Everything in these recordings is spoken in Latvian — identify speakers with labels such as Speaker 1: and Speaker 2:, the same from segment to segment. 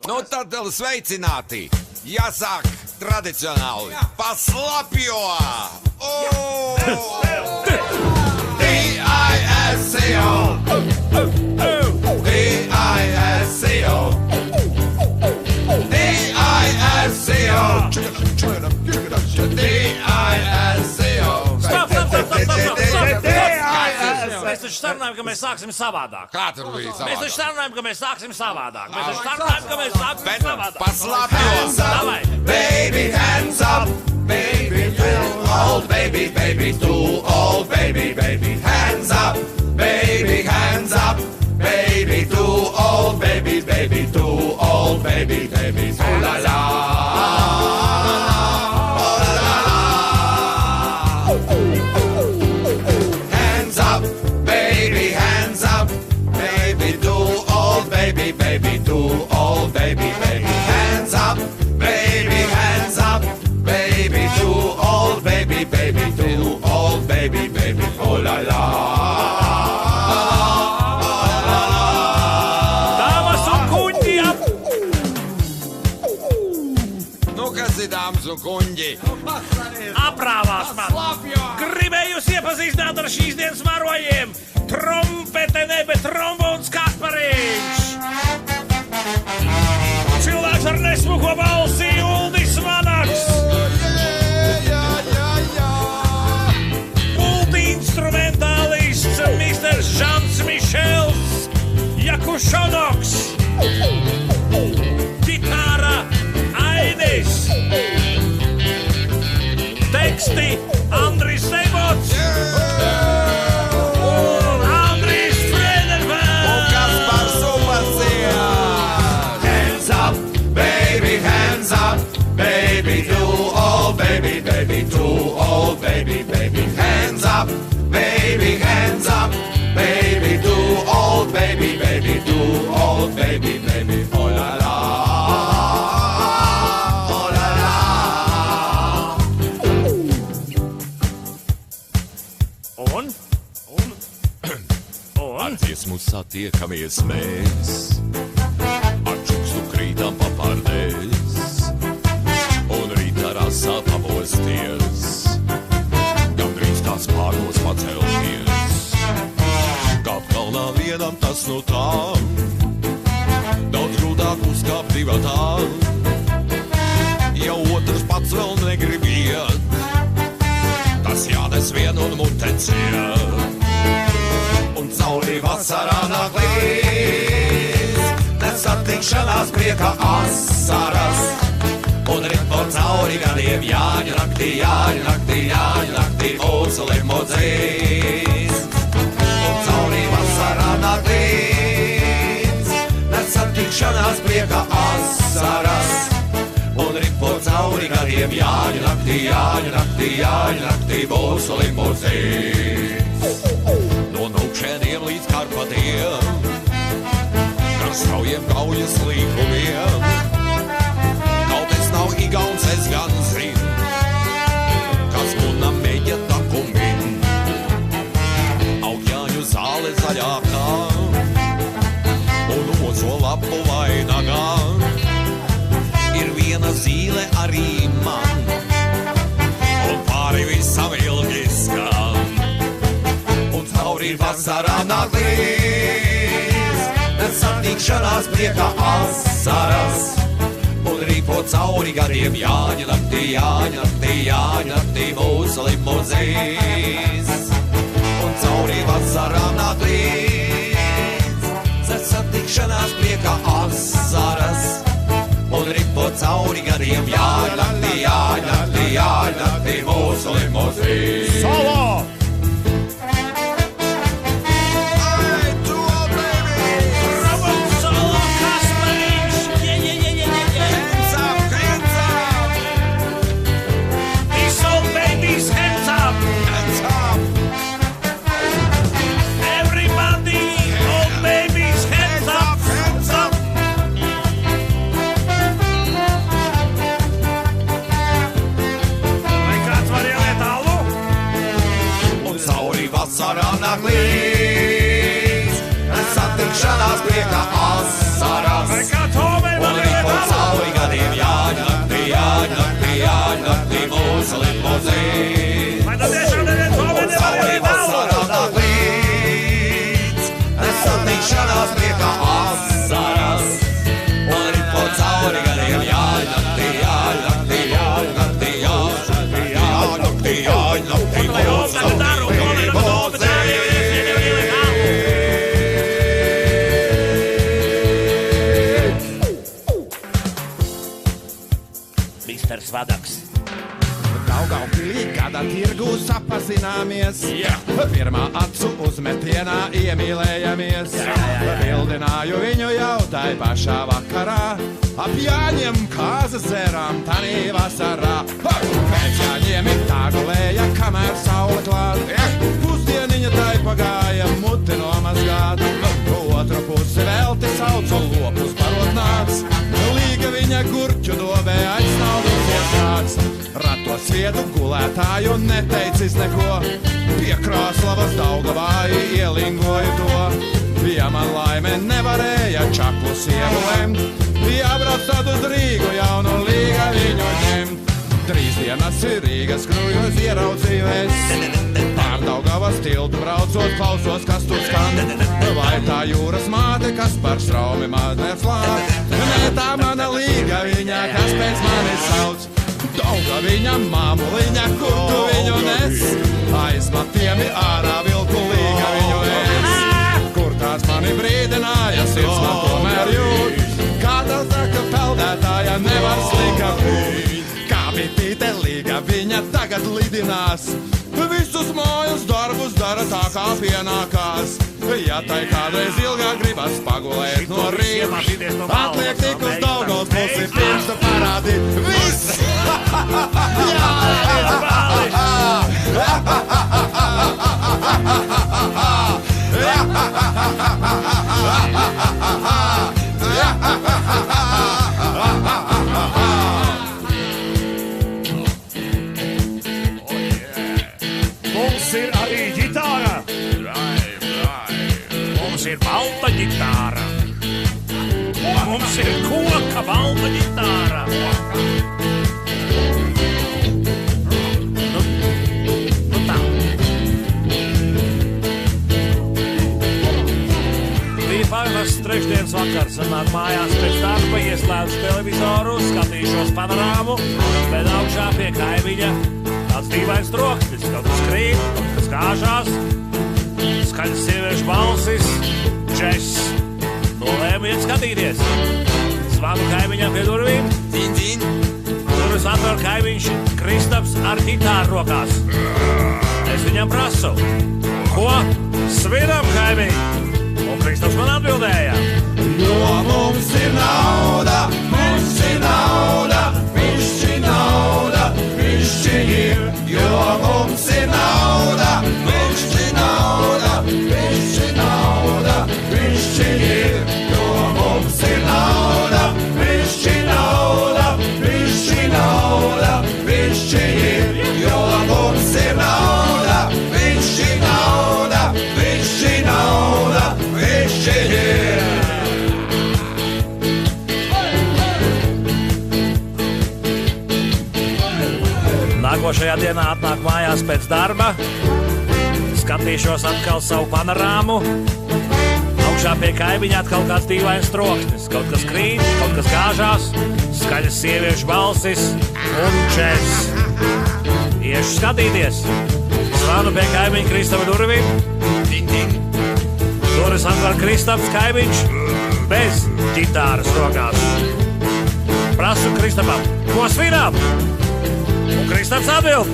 Speaker 1: Nu tad sveicināti! Jāsāk tradicionāli paslapjo! D-I-S-C-O D-I-S-C-o D-I-S-C-o D-I-S-C-o
Speaker 2: Stop! Mēs taču sarunājam, ka mēs sāksim savādāk.
Speaker 1: Kā tur bija savādāk?
Speaker 2: Mēs taču sarunājam, ka mēs sāksim savādāk.
Speaker 1: Paslapjos!
Speaker 2: Davai!
Speaker 3: Baby, hands up, baby, too old, baby, baby, too old, baby, baby, hands up, baby, hands up, baby, too old, baby, baby, too old, baby, baby, ooh la la, oh la la. Hands up, baby, hands up, baby, too old, baby, baby, too old, baby, baby, hands up. Baby, hands up, baby, too old, baby, baby, too old, baby, baby, oh la la.
Speaker 2: Dāmas un kuņģi ap!
Speaker 1: Nu, kas ir dāmas un kuņģi?
Speaker 2: Aprāvās man! Gribēju jūs iepazīstināt ar šīs dienas varojiem! Trompete, ne, bet trombons Kaspariņš! Cilvēks ar nesmuko balsi Uldis Vanaks! Multi-instrumentālists Mr. Žants Mišels Jakušonoks! Ģitāra Aidis! Teksti Andris Seibots! Un Andris Frederbergs!
Speaker 1: Un Kaspars Supersija!
Speaker 3: Hands up, baby, hands up, baby, too old, baby, baby, too old, baby, baby, hands up, baby, hands up, baby, too old, baby, baby, too old, baby, baby, oh la la. Oh la la.
Speaker 2: Un?
Speaker 4: Ar dziesmu satiekamies mēs, ar čukstu krītam papārdēs, un rīta rasā pamosties, gandrīz kā spārnos pacelties. Kāp kalnā vienam tas no tām, daudz grūtāk uzkāpt divatām, ja otrs pats vēl negrib iet, tas jānes vien un mutenciet. Un cauri vasarā nāk līdz, nesatikšanās prieka asaras. Un ritmo cauri gadiem Jāņu naktī, Jāņu naktī, Jāņu naktī mūsu limozīns. Un cauri vasarā nāk līdz, nesatikšanās prieka asaras. Un ritmo cauri gadiem Jāņu naktī, Jāņu naktī, Jāņu naktī mūsu limozīns. No Nūkšēniem līdz Karpatiem, gar straujiem kaujas līkumiem. Kaut es nav igauns, es gan zinu, kas kuna meģa takumin. Augļāņu zāle zaļākā un ozo lapu vainagā. Ir viena zīle arī man, un pāri visam ilgi skan. Cauri vasarā nāk līdz, nesatikšanās prieka asaras. Un rīpo cauri gariem Jāņu naktī, Jāņu naktī, Jāņu naktī mūsu limozīns. Un cauri vasarā nāk līdz, nesatikšanās prieka asaras. Un rīpo cauri gariem Jāņu naktī, Jāņu naktī, Jāņu naktī mūsu limozīns.
Speaker 2: Solo!
Speaker 4: acās prieka asaras. Un rit po cauri gariem jāļaktī, jāļaktī, jāļaktī, jāļaktī, jāļaktī, jāļaktī,
Speaker 2: Misters Vadaks.
Speaker 1: Daugavpilī gada tirgū sapazināmies. Pirmā acu uzmetienā iemīlējamies. Bildināju viņu jau tai pašā vakarā. Ap Jāņiem kāzas dzērām tanī vasarā. Pēc Jāņiem ir tā gulēja, kamēr saule klāt. Pusdieniņa tai pagāja muti nomazgāt. Otru pusi velti saucu lopus parotnāts. Līga viņa gurķu dobē aizsnaudusies kāds. Ratos viedu gulētāju neteicis neko. Pie Krāslavas Daugavāji ielingoju to. Ja man laime nevarēja čaklu sievu lemt, jābrauc tad uz Rīgu jaunu Līga viņu ņemt. 3 dienas ir Rīgas krujos ieraudzīju es. Pār Daugavas tiltu braucot klausos, kas tur skan. Vai tā jūras māte, kas par straumi mazliet slāp? Nē, tā mana Līga viņa, kas pēc manis sauc. Daugaviņa, māmuliņa, kur tu viņu nes? Aizmatiem ir ārā vilku Līga viņu es. Kur tās mani brīdināja, sirds man tomēr jūt. Kā tā saka peldētāja nevar slika būt. Kā bitīte Līga viņa tagad lidinās. Visus mājas darbus dara tā kā pienākās. Ja tai kādreiz ilgāk gribas pagulēt no rīta, atliek tik uz Daugavas pusi pirkstu parādīt. Viss! Jā!
Speaker 2: Mums ir arī ģitāra. Mums ir balta ģitāra. Mums ir koka balta ģitāra. Nu tā. Bija parasts trešdienas vakars, sanāk mājās pēc darba, ieslēdzu televizoru, skatīšos panorāmu, bet augšā pie kaimiņa tāds dīvains troksnis, kaut kas krīt, kaut kas kāžās, skaļas sieviešu balsis, džess. Nolēmu iet skatīties. Zvanu kaimiņam pie durvīm.
Speaker 4: Tin.
Speaker 2: Durvis atver kaimiņš Kristaps ar ģitāru rokās. Es viņam prasu, ko svinam, kaimiņ? Un Kristaps man atbildēja.
Speaker 3: Jo mums ir nauda, mums ir nauda, pišķi nauda, pišķi ir. Jo mums ir nauda, pišķi nauda, pišķi nauda, pišķi ir. Jo mums ir nauda, pišķi nauda, pišķi nauda, pišķi ir. Jo mums ir nauda, pišķi nauda, pišķi nauda, pišķi ir.
Speaker 2: Nākošajā dienā atnāk mājās pēc darba, skatīšos atkal savu panorāmu. Augšā pie kaimiņa atkal kāds dīvains troksnis, kaut kas krīt, kaut kas gāžās, skaļas sieviešu balsis un džess. Iešu skatīties, zvanu pie kaimiņa Kristapa durvīm.
Speaker 4: Tin.
Speaker 2: Durvis atver Kristaps kaimiņš bez ģitāras rokās. Prasu Kristapam, ko svinām? Un Kristaps atbild.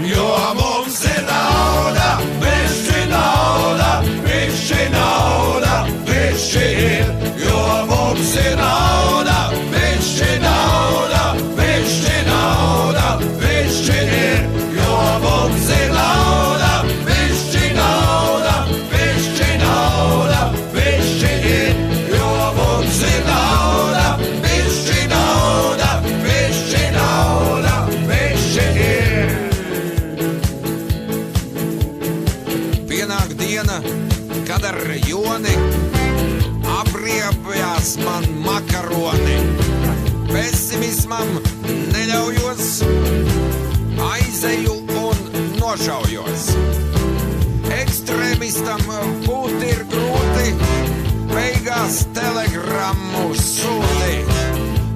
Speaker 3: Jo mums ir nauda, pišķi nauda, pišķi nauda, pišķi ir. Jo mums ir nauda, pišķi nauda, pišķi nauda, pišķi ir. Jo mums ir nauda, pišķi nauda, pišķi nauda, pišķi ir. Jo mums ir nauda, pišķi nauda, pišķi nauda, pišķi ir.
Speaker 1: Pienāk diena, kad ar Joni apriebjās man makaroni. Pesimismam neļaujos, aizeju un nošaujos. Ekstrēmistam būt ir grūti,
Speaker 3: mājās telegrammu sūtīt.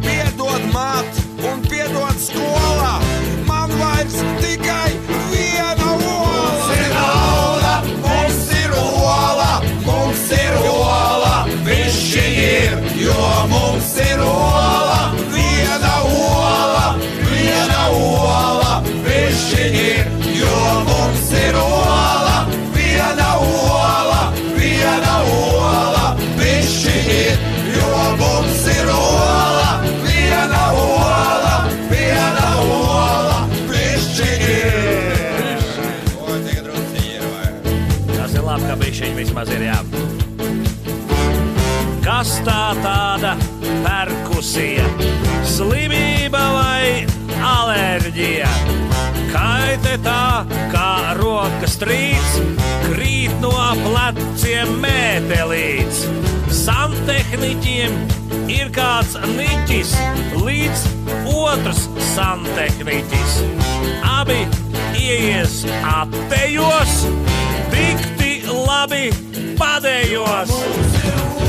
Speaker 3: Piedod māt un piedod skolā, man vairs tikai viena ola. Mums ir nauda, mums ir ola, mums ir ola, bišķi ir, jo mums ir ola. Viena ola, bišķi ir, jo mums ir ola. Viena ola, bišķi ir, jo mums ir ola. Viena ola, bišķi ir. Oi, tagad drusciņi ir, vai?
Speaker 2: Tas ir labi, ka bišķiņi vismaz ir, jā. Kas tā tāda perkusija? Slimība vai alerģija? Kaite tā, kā rokas trīc, krīt no pleciem mētelīts. Santehniķiem ir kāds niķis, līdz otrs santehniķis. Abi ieies attejos, dikti labi padējos.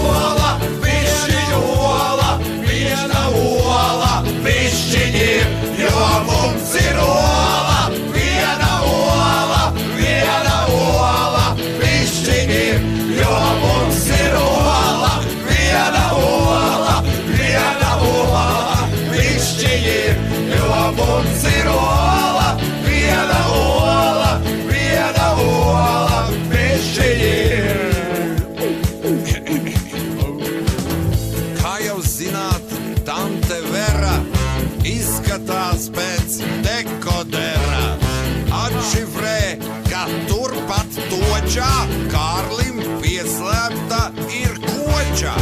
Speaker 3: Ola, bišķiņu ola, viena ola, bišķiņi ir, jo mums ir ola. Viena ola, bišķiņi ir, jo mums ir ola. Viena ola, bišķiņi ir, jo mums ir ola. Viena ola, bišķiņi ir. Tante Vera izskatās pēc dekodera. Atšifrē, ka turpat točā Kārlim pieslēpta ir koča.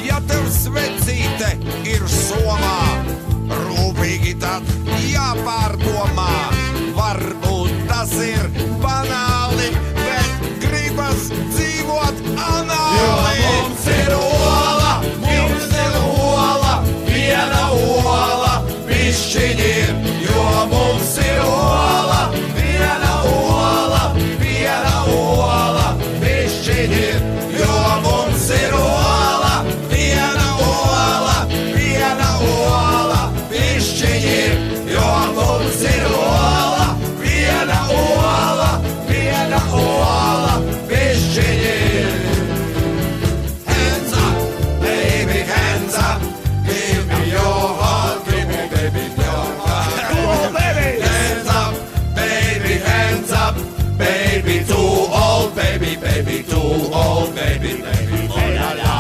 Speaker 3: Ja tev svecīte ir somā, rūpīgi tad jāpārdomā. Varbūt tas ir banāli, bet gribas dzīvot anāli. Jo mums ir ola, viena ola, bišķiņi ir, jo mums ir ola. Viena ola, bišķiņi ir, jo mums ir ola. Viena ola, bišķiņi ir, jo mums ir ola. Viena ola, bišķiņi ir. Hands up, baby, hands up. Give me your heart, give me, baby, your heart. Come on, baby! Hands up, baby, too old, baby, too old, baby. Oh, la, la.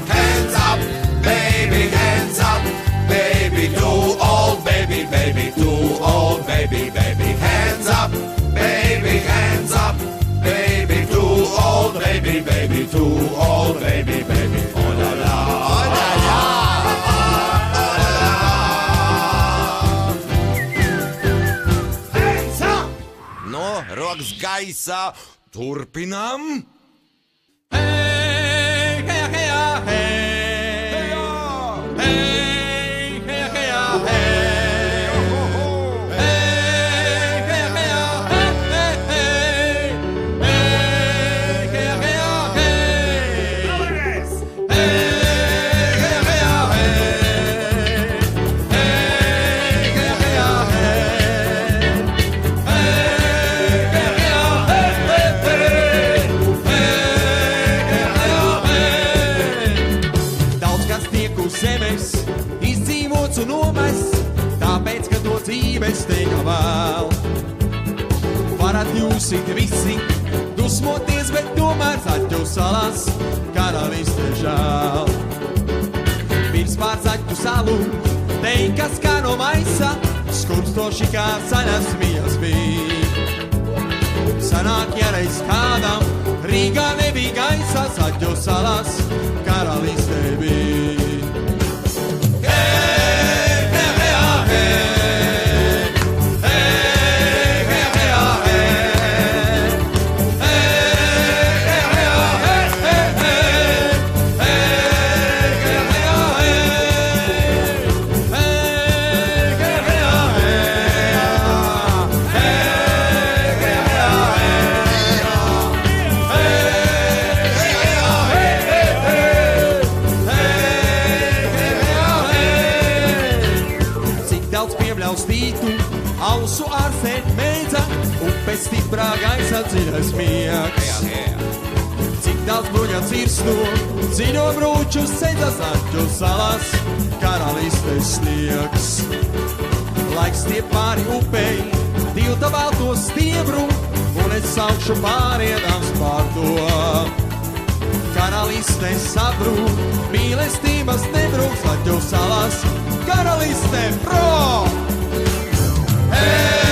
Speaker 3: Hands up, baby, too old, baby, too old, baby. Hands up, baby, too old, baby, too old, baby. Oh la la, oh la la, oh la la. Hands up! No, rokas gaisā, turpinām. Hey, hey, hey, hey. Hey, hey, hey, hey. Izdzīvots un nomests, tāpēc, ka to dzīves teiga vēl. Varat jūs it visi dusmoties, bet tomēr zaķu salās karaliste žēl. Virs pār zaķu salu teikas kā no maisa, skurstoši kā zaļas mijas bija. Sanāk, ja reiz kādam Rīgā nebija gaisa, zaķu salās karaliste bija.
Speaker 1: stiprā gaisa dziļais miegs. Cik daudz bruņots ir snu, dziļo brūču seidzas Aļķu salas, karalistēs sniegs. Laiks stiep pāri upei, tilta balto stiebru, un es saukšu pāriedams pār to. Karalistē sabrūk, mīlestības nebrūks Aļķu salas, karalistē prom! Hey!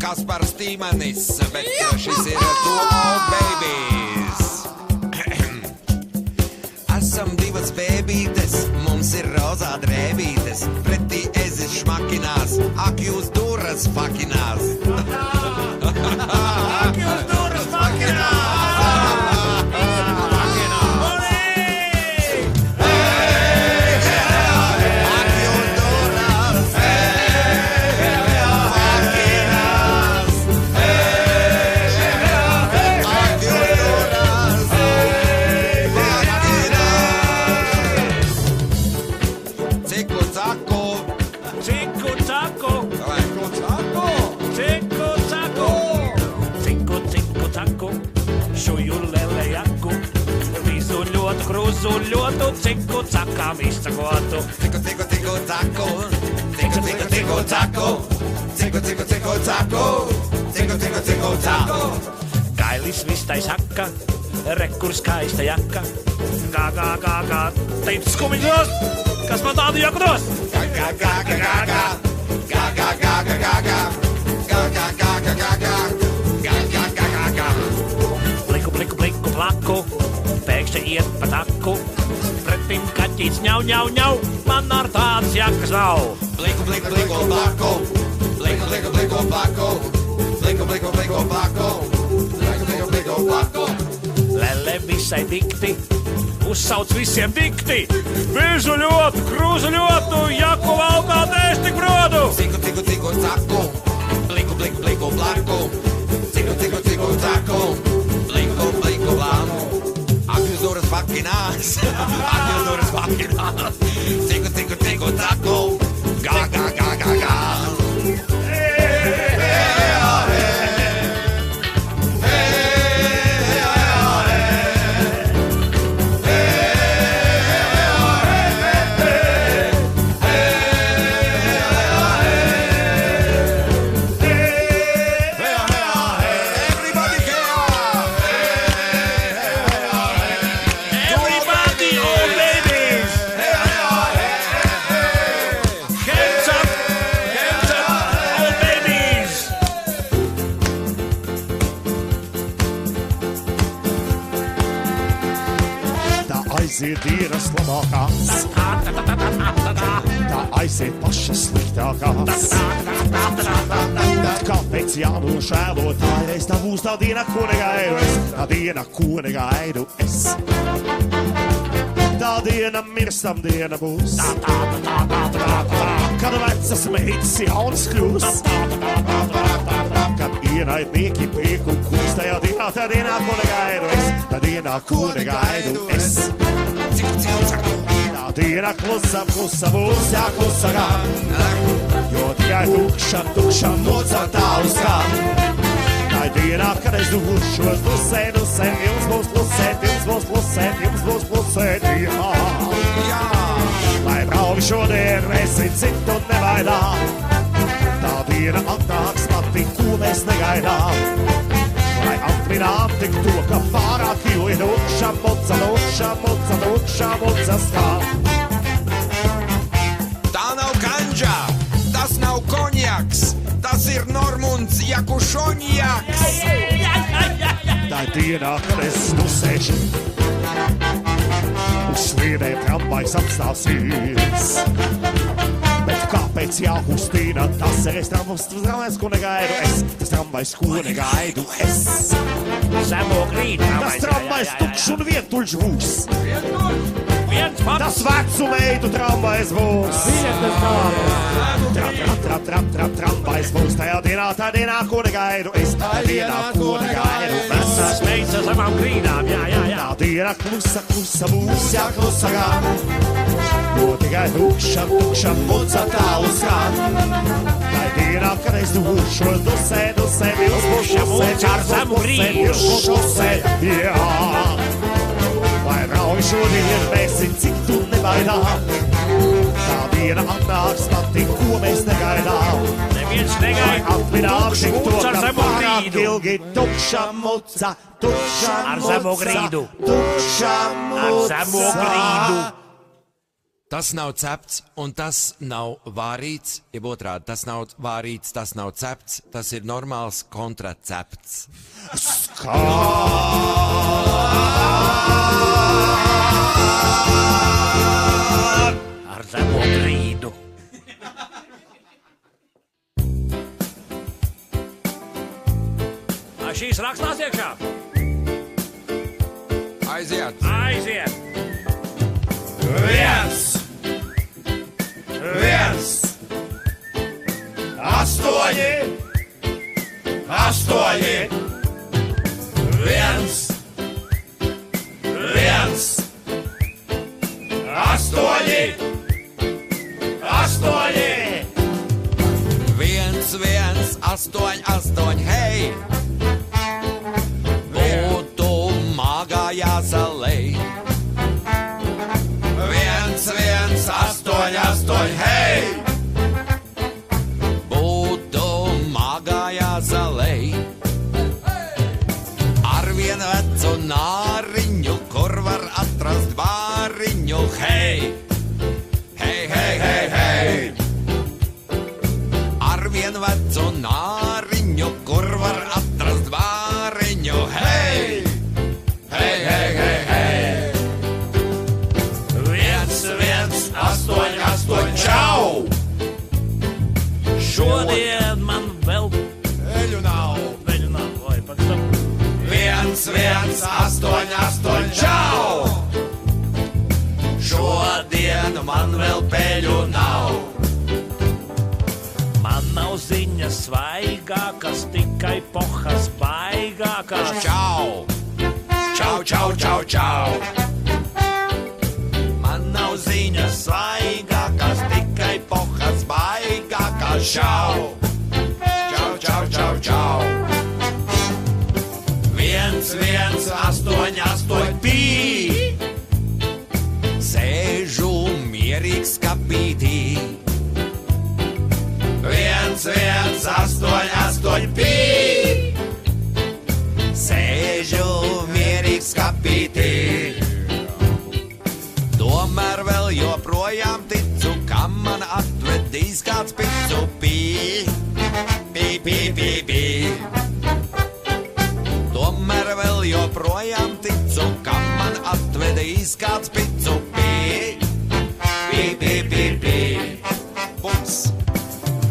Speaker 4: Kaspars Tīmanis, bet šis ir Two Old Babies. Esam divas bēbītes, mums ir rozā drēbītes, pretī ezis šmakinās, ak jūs duras fakinās. Ak jūs duras fakinās.
Speaker 2: Krūzuļotu, ciku cakām izsakotu.
Speaker 4: Ciku, ciku, ciku, caku. Ciku, ciku, ciku, caku. Ciku, ciku, ciku, caku. Ciku, ciku, ciku, caku.
Speaker 2: Kailis vistai saka, rekur skaista jaka. Gā, gā, gā, gā, teic skumiņš dos, kas man tādu jaku dos?
Speaker 4: Gā, gā, gā, gā, gā, gā. Gā, gā, gā, gā, gā, gā. Gā, gā, gā, gā, gā, gā. Gā, gā, gā, gā, gā.
Speaker 2: Pliku, pliku, pliku, plaku. Pēkšņi iet pa taku, pretim kaķīts ņau, ņau, ņau, man ar tādas jakas nav.
Speaker 4: Bliku, bliku, bliku, plaku, bliku, bliku, bliku, plaku, bliku, bliku, bliku, plaku, bliku, bliku, bliku, plaku.
Speaker 2: Lele visai dikti, uzsauc visiem dikti, bīžuļotu, krūzuļotu, jaku valkāt ēst tik brodu.
Speaker 4: Ciku, ciku, ciku, caku, bliku, bliku, bliku, plaku, ciku, ciku, ciku, caku, bliku, bliku, plaku. Ak jūs duras fakinās, ak jūs duras fakinās, ciku, ciku, ciku, taku, gā, gā, gā, gā, gā.
Speaker 5: Aiziet dienas labākās, tā aiziet pašas sliktākās. Kāpēc jānožēlo, tā ir reiz tā būs tā diena, ko negaidu es, tā diena, ko negaidu es. Tā diena mirstam diena būs, kad vecas meitas jaunas kļūs. Kad ienaidnieki prieku kūs tajā dienā, tā dienā, ko negaidu es, tā dienā, ko negaidu es. Tā diena klusa, klusa būs, jā, klusa gan, jo tikai tukša, tukša mocatā uz gan. Tā dienā, kad es dušos dusēt, dusēt, jums būs plusēt, jums būs plusēt, jums būs plusēt, jā. Lai brauvi šodien, esi citu nevaidā, tā diena atnāks pati, ko mēs negaidām. Lai atminām tik to, ka pārāk ir tukša, moca, tukša, moca, tukša, moca skan.
Speaker 4: Tā nav kanģa, tas nav konjaks, tas ir Normunds Jakušonjaks.
Speaker 5: Tā dienā, kad es dusēšu, uz sliedēm tramvajs apstāsies. Bet kāpēc jākustina? Tas ir tramvajs, ko negaidu es. Tas tramvajs, ko negaidu es.
Speaker 2: Zemo grīdu.
Speaker 5: Tas tramvajs tukšs un vientuļš būs.
Speaker 2: Viens pats.
Speaker 5: Tas vecu meitu tramvajs būs. Tramvajs būs tajā dienā, ko negaidu es. Tajā dienā, ko negaidu es.
Speaker 2: Vecās meitas zemām grīdām, jā.
Speaker 5: Tā diena klusa būs, jāklusa gan. Jo tikai tukša muca tālu skan. Tā dienā, kad es dūšos dusē,
Speaker 2: Tukša muca ar zemu grīdu.
Speaker 5: šosē, jā. Lai rauj šodien vēsi, cik tu nebaidām. Tā diena atnāks pati, ko mēs negaidām.
Speaker 2: Neviens negaida.
Speaker 5: Atminām to,
Speaker 2: Muca ar
Speaker 5: ka
Speaker 2: zemu
Speaker 5: pārāk
Speaker 2: grīdu.
Speaker 5: ilgi tukša muca.
Speaker 2: Ar zemo grīdu.
Speaker 5: Tukša
Speaker 2: Ar zemo grīdu.
Speaker 4: Tas nav cepts un tas nav vārīts, jeb otrādi, tas nav vārīts, tas nav cepts, tas ir normāls kontracepts.
Speaker 2: Ar zemo grīdu. Šīs rakstās iekšā.
Speaker 4: Aiziet!
Speaker 2: Aiziet.
Speaker 3: Viens, astoņi, viens, astoņi,
Speaker 4: viens, astoņi, hei! Būtu māgā jāsalej. Viens, astoņi, hei! Būtu māgā jāsalej. Ar vienu vecu nāriņu, kur var atrast bāriņu, hei! Hei! Ar vienu vecu nāriņu, kur var atrast bāriņu, hei! Viens, astoņi, čau!
Speaker 2: Šodien man vēl
Speaker 4: Eļu nav!
Speaker 2: vai pavisam.
Speaker 4: Viens, astoņi, čau! Šodien man vēl peļu nav!
Speaker 2: Man nav ziņas svaigākas, tikai pohas baigākas.
Speaker 4: Čau! Man nav ziņas svaigākas, tikai pohas baigākas. Čau! Viens, astoņi, pī! Sēžu mierīgs kapītī. Viens, astoņi, pī! Sēžu mierīgs kapītī. Tomēr vēl joprojām ticu, ka man atvedīs kāds picu pī. Tomēr vēl joprojām ticu, ka man atvedīs kāds picu pī. Bums!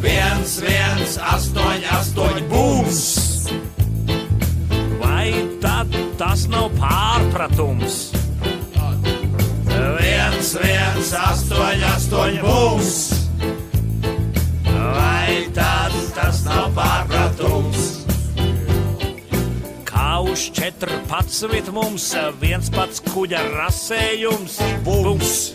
Speaker 4: Viens, astoņi, bums!
Speaker 2: Vai tad tas nav pārpratums?
Speaker 3: viens, astoņi, bums! Vai tad tas nav pārpratums?
Speaker 2: Kā uz 14 mums viens pats kuģa rasējums. Bums!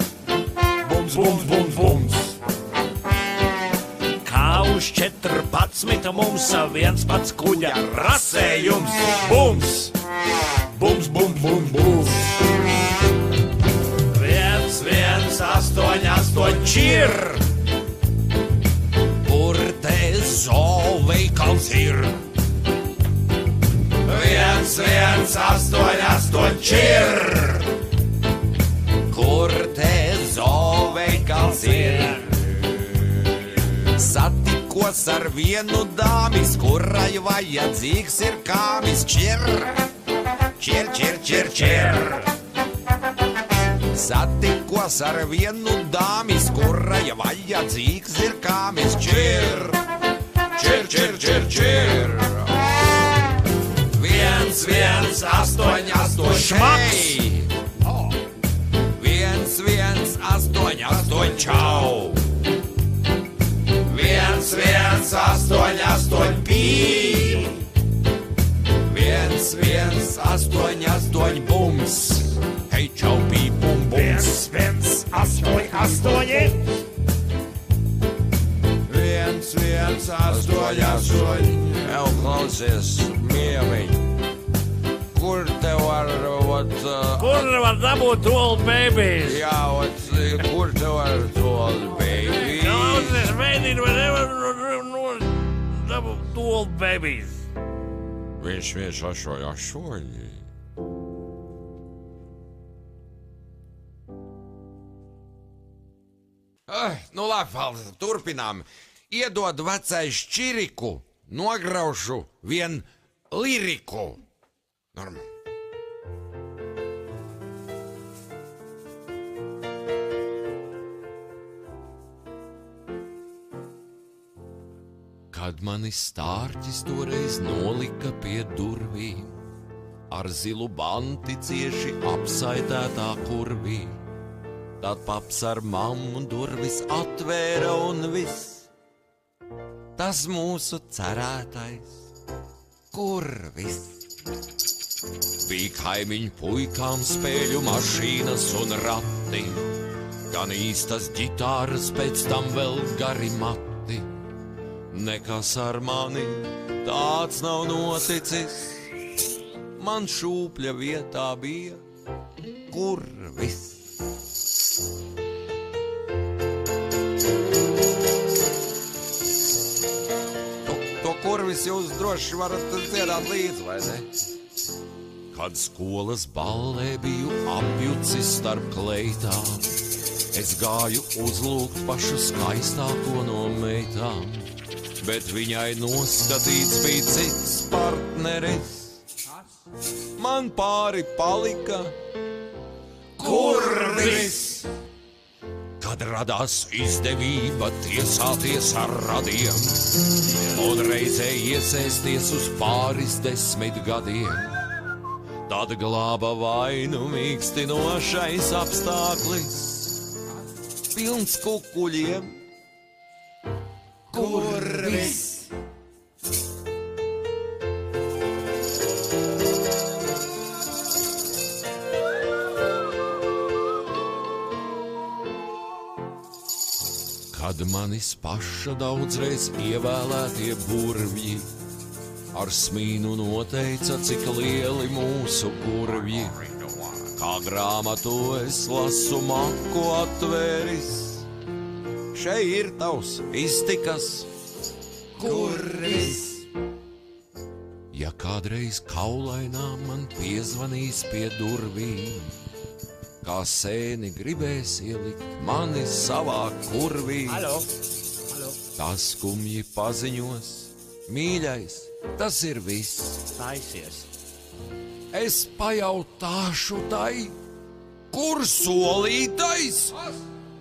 Speaker 2: Kā uz 14 mums viens pats kuģa rasējums. Bums!
Speaker 3: Viens, astoņi, čir!
Speaker 4: Kur te zooveikals ir?
Speaker 3: Viens, astoņi, čir!
Speaker 4: Kur te zooveikals ir? Satikos ar vienu dāmis, kurai vajadzīgs ir kāmis. Čir! satikos ar vienu dāmis, kura ja vajadzīgs ir kāmis. Čir, čir, čir, čir, čir. 1, 1, 8, 8,
Speaker 2: Šmaks!
Speaker 4: 1, 1, 8, 8, čau! 1, 1, 8, 8, pī! 1, 1, 8, 8, bums! Hei, čau, pī, bum, bums!
Speaker 5: 1, 1, 8, 8.
Speaker 1: 1, 1, 8, 8.
Speaker 4: Jau klausies, mieviņ! Kur te var,
Speaker 2: Kur var dabūt old babies?
Speaker 4: jā, kur te var to, baby?
Speaker 2: Klausies, mēģini, vai nevar dabūt old babies?
Speaker 4: 1, 1, 8, 8. Nu labi, paldies, turpinām. Iedod vecais čiriku, nograušu vien liriku. Normāli. Kad mani stārķis toreiz nolika pie durvīm, ar zilu banti cieši apsaitētā kurvī, tad paps ar mammu durvis atvēra un viss. Tas mūsu cerētais kurvis. Bija kaimiņu puikām spēļu mašīnas un rati, gan īstas ģitāras, pēc tam vēl gari mati. Nekas ar mani tāds nav noticis, man šūpļa vietā bija kurvis. To kurvis jūs droši varat dziedāt līdzi, vai ne? Kad skolas ballē biju apjucis starp kleitām, es gāju uzlūgt pašu skaistāko no meitām, bet viņai noskatīts bija cits partneris. Man pāri palika kurvis. Kad radās izdevība tiesāties ar radiem un reizē iesēsties uz pāris 10 gadiem, tad glāba vainu mīkstinošais apstāklis, pilns kukuļiem, kurvis. Kad manis paša daudzreiz ievēlētie burvji ar smīnu noteica, cik lieli mūsu kurvji. Kā grāmatu es lasu maku atvēris, šeit ir tavs iztikas kurvis. Ja kādreiz kaulainā man piezvanīs pie durvīm, kā sēni gribēs ielikt mani savā kurvī, tas skumji paziņos, mīļais, tas ir viss.
Speaker 2: Taisies.
Speaker 4: Es pajautāšu tai, kur solītais,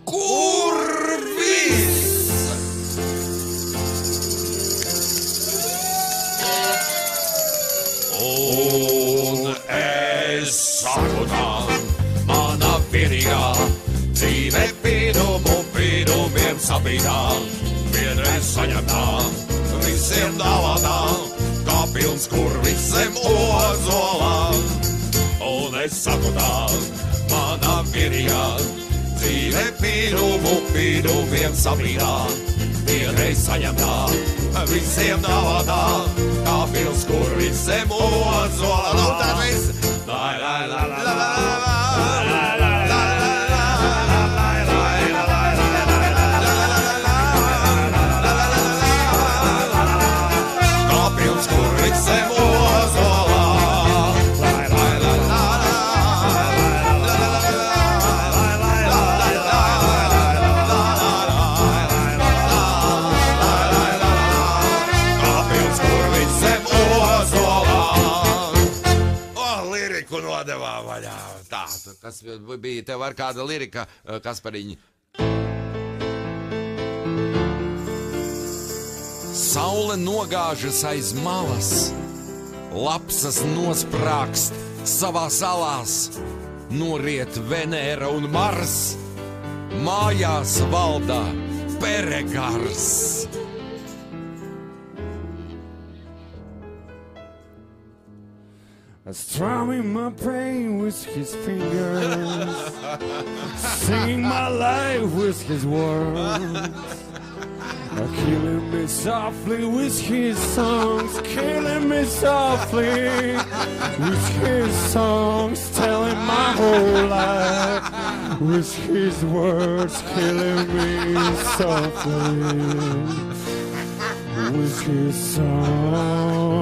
Speaker 4: kur viss? Un es saku tā, mana vienīgā dzīve pīdumiem sapītā, vienreiz saņemtā, visiem dāvātā, kā pilns kurvis zem ozolā. Un es saku tā, mana vienīgā dzīve pīdumiem sapītā, vienreiz saņemtā, visiem dāvātā, kā pilns kurvis zem ozolā. Nu tā viss! Lai, lai, lai, lai, lai, lai, lai. padevā vaļā. Tā, kas bija, tev ar kāda lirika, Kaspariņa? Saule nogāžas aiz malas, lapsas nosprākst savā salās, noriet Venēra un Mars, mājās valdā Peregars.
Speaker 5: Strumming my pain with his fingers, singing my life with his words, killing me softly with his songs, killing me softly with his songs, telling my whole life with his words, killing me softly with his songs.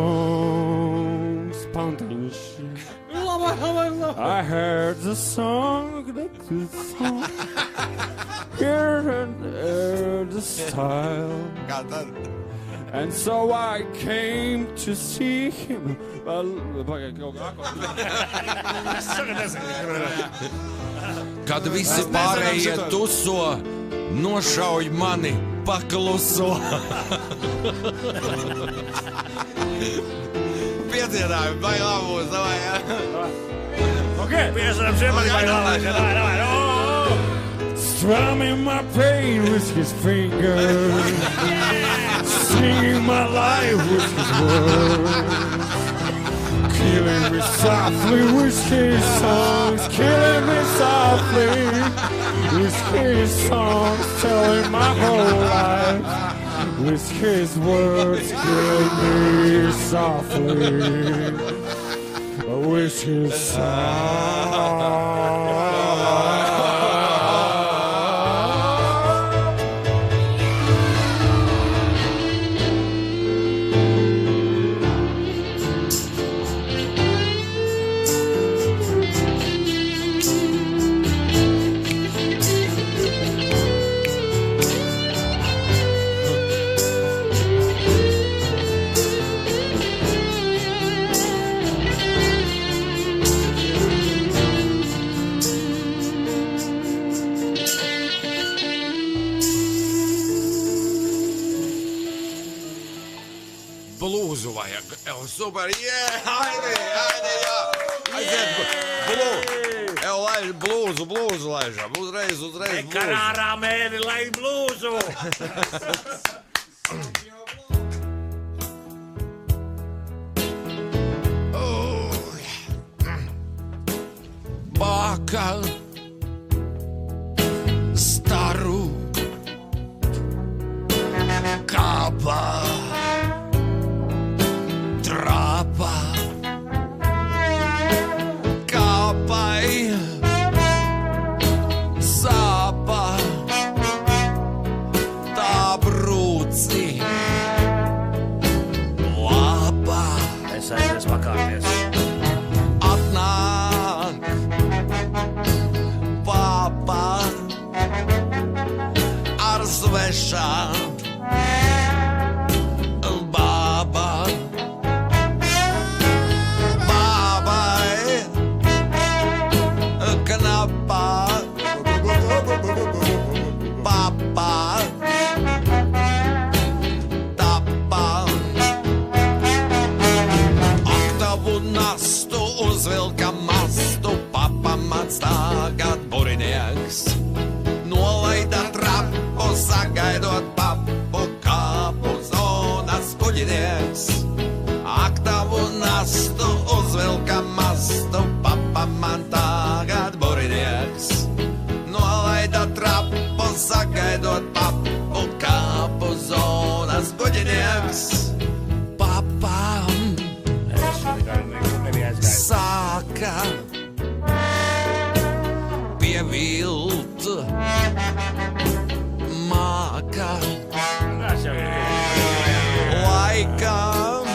Speaker 5: I heard the song, heard the style, and so I came to see him.
Speaker 4: Kad visi pārējie tuso, nošauj mani pakluso. Piedzīvājumi, vai labūs, davai, jā?
Speaker 2: Ok, piesarām šiem, vai labūs, davai,
Speaker 5: Strumming my pain with his fingers, singing my life with his words, killing me softly with his songs, killing me softly with his songs, telling my whole life with his words, killing me softly with his songs.
Speaker 4: Blūzu vajag. Super, Haidi, jā. Aiziet, blūzu laižam. Uzreiz blūzu.
Speaker 2: Karārā mēri, lai blūzu.
Speaker 4: Bāka staru kāpā trāpā kāpai sāpā tā brūci lapā.
Speaker 2: Es aizies pakāpties.
Speaker 4: Atnāk papa ar svešām uzvilka mastu, papa mans tagad burinieks. Nolaida trapu, sagaidot papu, kāpu zonas kuģinieks. Ak, tavu nastu uzvilka mastu, papa man tagad burinieks. Nolaida trapu, sagaidot papu, kāpu zonas kuģinieks. Papam sāka pievilt, māka laikam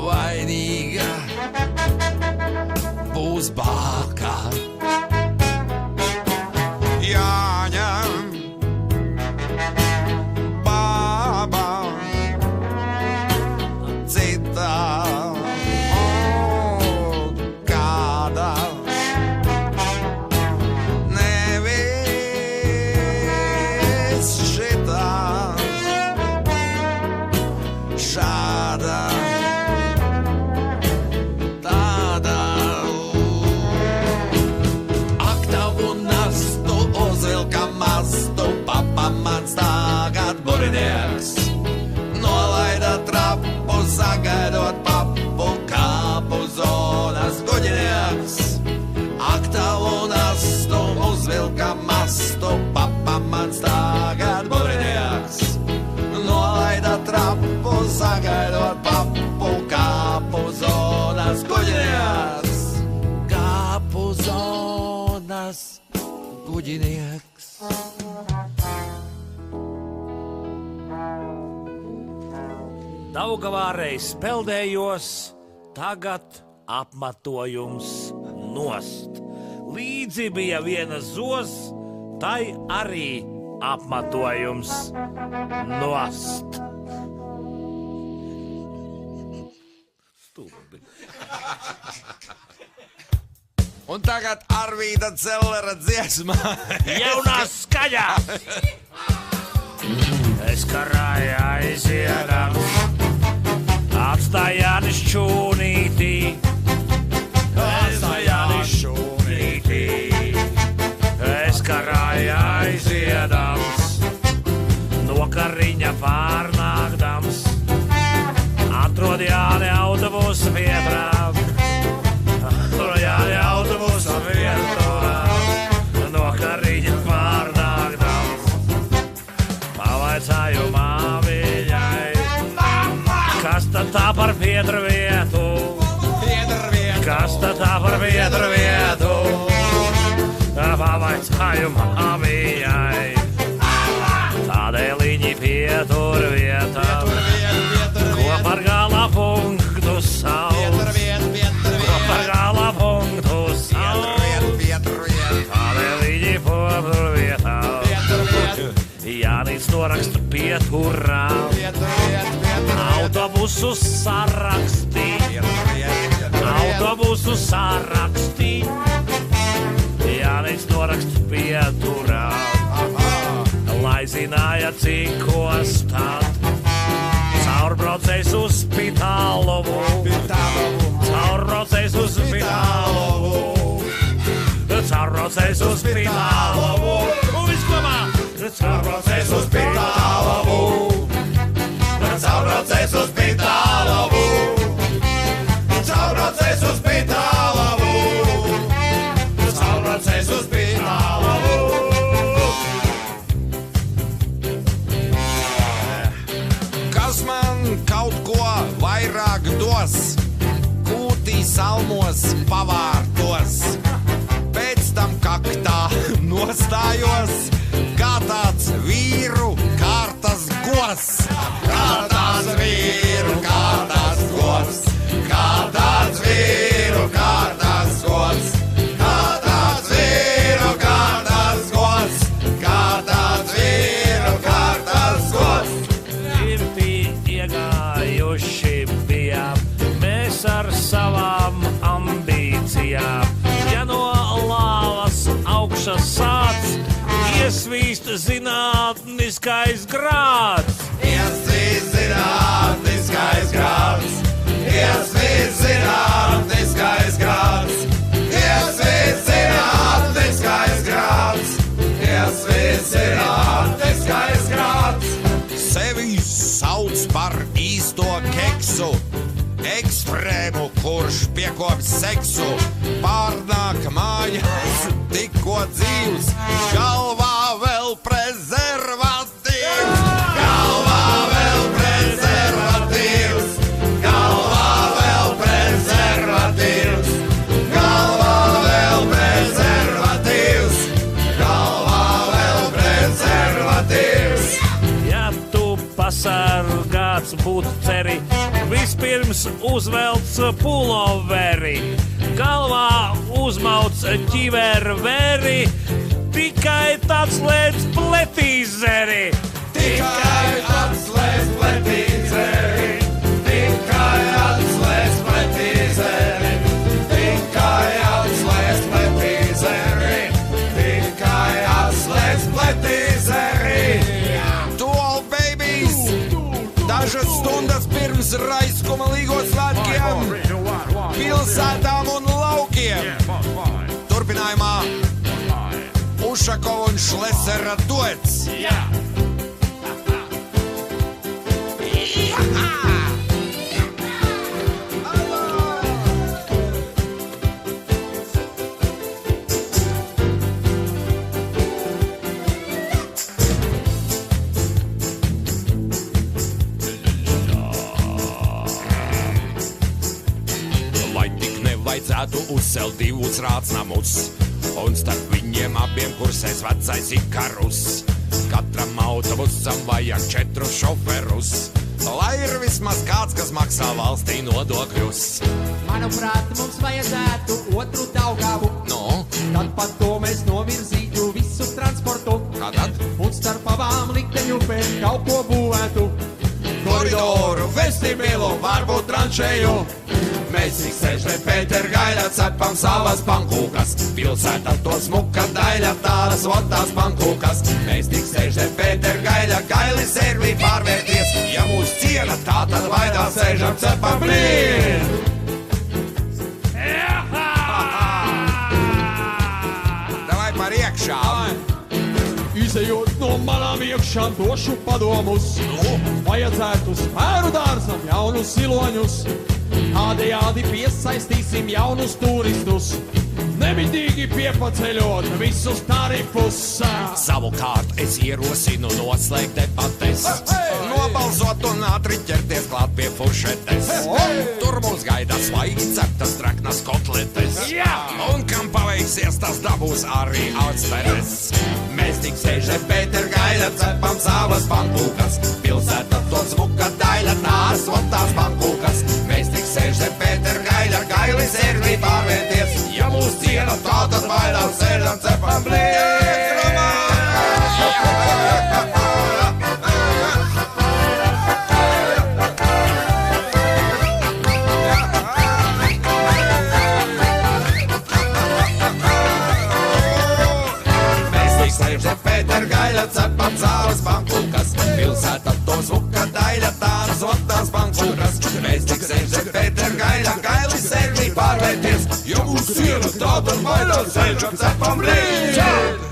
Speaker 4: vainīga, būs bāka. Jāņem
Speaker 2: Daugavā reiz peldējos, tagad apmatojums nost. Līdzi bija viena zos, tai arī apmatojums nost. Stulbi.
Speaker 4: Un tagad Arvīda Cellera dziesma.
Speaker 2: Jaunās skaļās! Es karāju aiziedams, atstāju Jānis šūnītī. Es karāju aiziedams, no Kariņa pārnākdams, atrod Jāni autobusu vietrām. Jāni autobusu vietrām, no Kariņa pārnākdams. Pavaicāju māmiņai, kas tad tā par Piedru vietu? Kas tad tā par Piedru vietu? Pavaicāju māmiņai, tādēļ viņi pietur vietām, ko par gala punktu sauc. Ko par gala punktu sauc. Tādēļ viņi pietur vietām. Jānis noraksta pieturām, autobusu sarakstī. Autobusu sarakstī. Jānis noraksta pieturām, lai zināja, cikos tad caurbraucējs uz Spitālovu. Caurbraucējs uz Spitālovu. Caurbraucējs uz Spitālovu. Un viss kopā! Caurbraucējs uz Spitālovu. Caurbraucējs uz Spitālovu. Caurbraucējs uz Spitālovu. Caurbraucējs uz Spitālovu.
Speaker 4: Kas man kaut ko vairāk dos, kūtī salmos pavārtos, pēc tam kaktā nostājos, kā tāds vīru kārtas gos. Kā tāds vīru kārtas gos. Kā tāds vīru kārtas gos. Kā tāds vīru kārtas gos. Kā tāds vīru kārtas gos.
Speaker 2: Irti iegājuši bijām, mēs ar savām ambīcijām. Ja no lāvas augšas sāc, iesvīst zinātniskais grāds.
Speaker 4: Iesvīst zinātniskais grāds. Iesvīst zinātniskais grāds. Iesvīst zinātniskais grāds. Iesvīst zinātniskais grāds. Sevi sauc par īsto keksu, ekstrēmu, kurš piekop seksu, pārnāk mājās tikko dzīvs, galvā vēl prezervatīvs. Galvā vēl prezervatīvs. Galvā vēl prezervatīvs. Galvā vēl prezervatīvs. Galvā vēl prezervatīvs.
Speaker 2: Ja tu pasargāts būtu ceri, vispirms uzvelc puloveri, galvā uzmauc ķiververi, tikai tāds lēc pletīzeri.
Speaker 4: Tikai atslēdz pletīzeri. Tikai atslēdz pletīzeri. Tikai atslēdz pletīzeri. Tikai atslēdz pletīzeri. To all babies! Dažas stundas pirms raiskuma Līgo svētkiem, pilsētām un laukiem. Turpinājumā Ušakova un Šlesera duets. Vajadzētu uzcelt divus rācnamus, un starp viņiem abiem kursēs vecais Ikarus. Katram autobusam vajag 4 šoferus, Lai ir vismaz kāds, kas maksā valstī nodokļus.
Speaker 6: Manuprāt, mums vajadzētu otru Daugavu.
Speaker 4: No,
Speaker 6: Tad pat to mēs novirzītu visu transportu.
Speaker 4: kādā?
Speaker 6: Un starp abām likteņu pēc kaut ko būvētu.
Speaker 4: Koridoru, vestibilu, varbūt tranšēju. Mēs tik sēžam Pētergaļā, cepam savas pankūkas. Pilsētā to smuka daļa, tādas votās pankūkas. Mēs tik sēžam Pētergaļā, gaili servī pārvērties. Ja mūs ciena, tā tad vaidā sēžam, cepam blīn. Davai par iekšā.
Speaker 6: Izejot no manām iekšām došu padomus. Vajadzētu spēru dārzam jaunus siloņus. Tādējādi piesaistīsim jaunus turistus. Nemitīgi piepaceļot visus tarifus.
Speaker 4: Savukārt es ierosinu noslēgt debates. Nobalsot un ātri ķerties klāt pie furšetes. Tur mūs gaida svaigi ceptas traknas kotletes. Un kam paveiksies, tas dabūs arī atsteres. Mēs tik sēžam Pētergaļā, cepam savas pankūkas. Pilsētā to smuka daļa, tās votās pankūkas. Mēs tik sēžam Pētergaļā, gaili servī pārvērties. Ja mūs ciena, tā tad vairāk sēžam, cepam blīn. Pētergaļā, cepam savas pankūkas. Pilsētā to smuka daļa, tādas votās pankūkas. Mēs tik sēžam Pētergaļā, gaili servī pārvērties. Ja mūs ciena, tā tad vairāk sēžam, cepam blīn.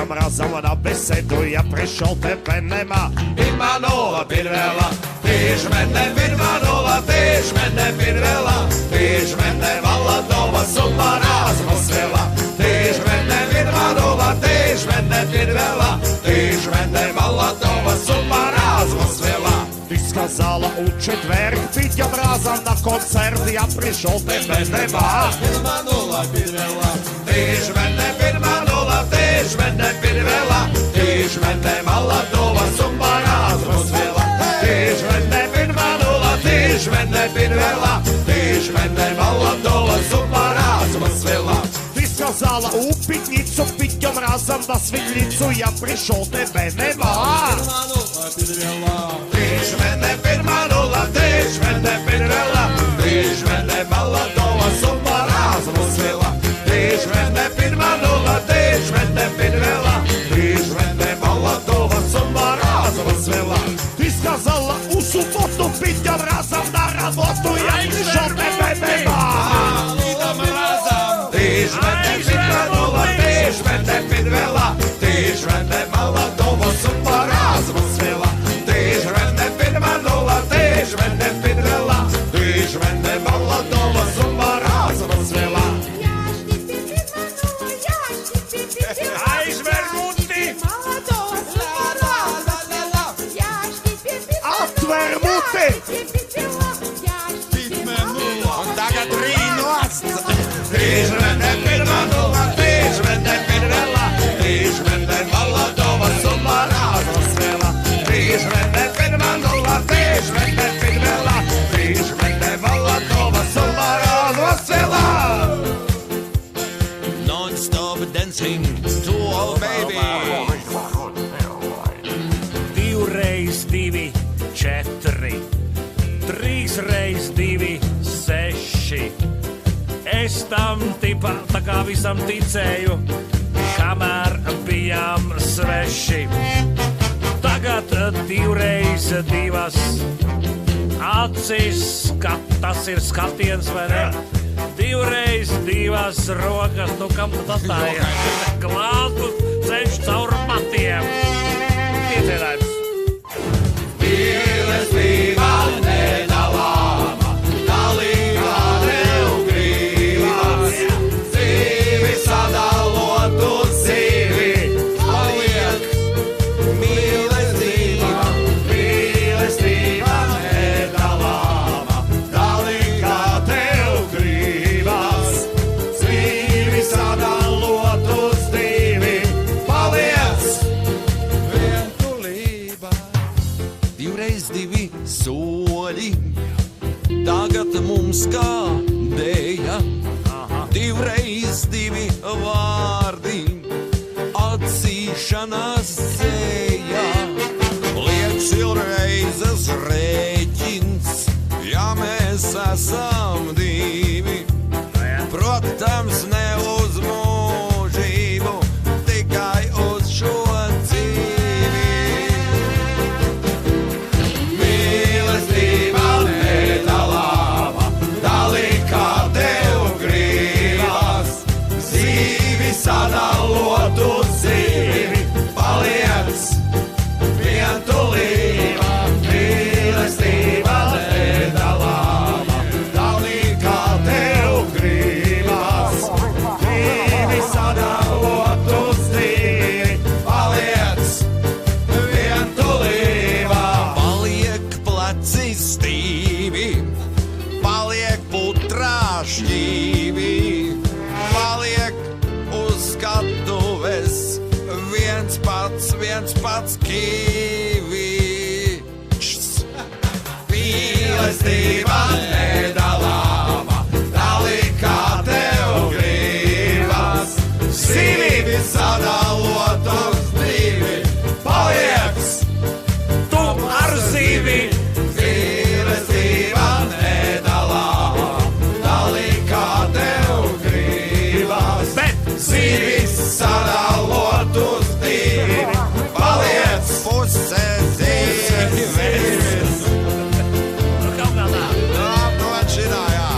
Speaker 5: Разом на беседу я пришел, тебе нема.
Speaker 4: Підманула, підвела, ти ж мене підманула, ти ж мене підвела, ти ж мене молодого з ума разом звела. Ти ж мене підманула, ти ж мене підвела, ти ж мене молодого з ума разом звела.
Speaker 5: Ты сказала у четверг, пойдем разом на концерт, я пришел, тебе нема.
Speaker 6: Підманула, підвела.
Speaker 4: Ти ж мене підманула, ти ж мене підвела, ти ж мене молодого з ума разом звела. Ти ж мене підманула, ти ж мене підвела, ти ж мене молодого з ума разом звела.
Speaker 5: Ты сказала у пятницу, пойдем разом на светлицу, я пришел, тебе нема.
Speaker 6: Підманула, підвела.
Speaker 4: Ти ж мене підманула, ти ж мене підвела, ти ж мене молодого з ума разом звела. Ти ж мене підманула, ти ж мене підвела, ти ж мене молодого з ума разом звела.
Speaker 5: Ты сказала у субботу, пойдем разом на работу, я пришел, тебе нема.
Speaker 4: Ти ж мене підманула, ти ж мене підвела, ти ж мене молодого з ума разом звела. Ти ж мене підманула, ти ж мене підвела, ти ж мене молодого з ума разом звела. Un tagad rīnos. Ти ж мене підманула, ти ж мене підвела, ти ж мене молодого з ума разом звела. Ти ж мене підманула, ти ж мене підвела, ти ж мене молодого з ума разом звела. Non-stop dancing to all baby.
Speaker 2: Divreiz divi, četri. Trīs reiz divi, seši. Es tam tipā tā kā visam ticēju, kamēr bijām sveši. Tagad divreiz divas acis, tas ir skatiens, vai ne? Divreiz divas rokas, nu kam tas tā ir? Glābu ceļš caur matiem. Iecienājums.
Speaker 4: Mīlestība nedalāma, dalība neugrība. esam divi. Protams, ne uz mūžību, tikai uz šo dzīvi. Mīlestība nedalāma, dalīt kā tev gribas. Zīvi sadalot uz zīvi, paliec vientulība. Mīlestība nedalāma, dalīt kā tev gribas. Zīvi sadalot uz zīvi, paliec vientulība. Paliek pleci stīvi, paliek putrā šķīvi, paliek uz skatuves viens pats kīvi. Mīlestība nedalāma, dalīt kā tev gribas. Zīvi sadalot uz divi, paliec
Speaker 2: Tu ar zīvi!
Speaker 4: Mīlestība nedalāma, dalīt kā tev gribas.
Speaker 2: Bet
Speaker 4: Zīvi sadalot uz divi, paliec puse zīves.
Speaker 2: kaut kā tā.
Speaker 4: Aptočinā, jā.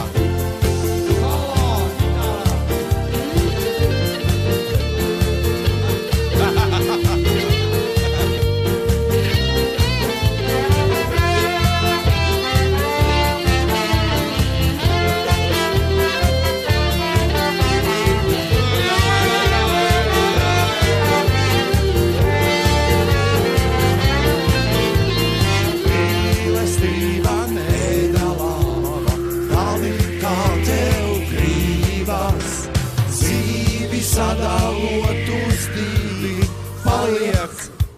Speaker 4: Mīlestība nedalāma, dalīt kā tev gribas. Zīvi sadalot uz divi, paliek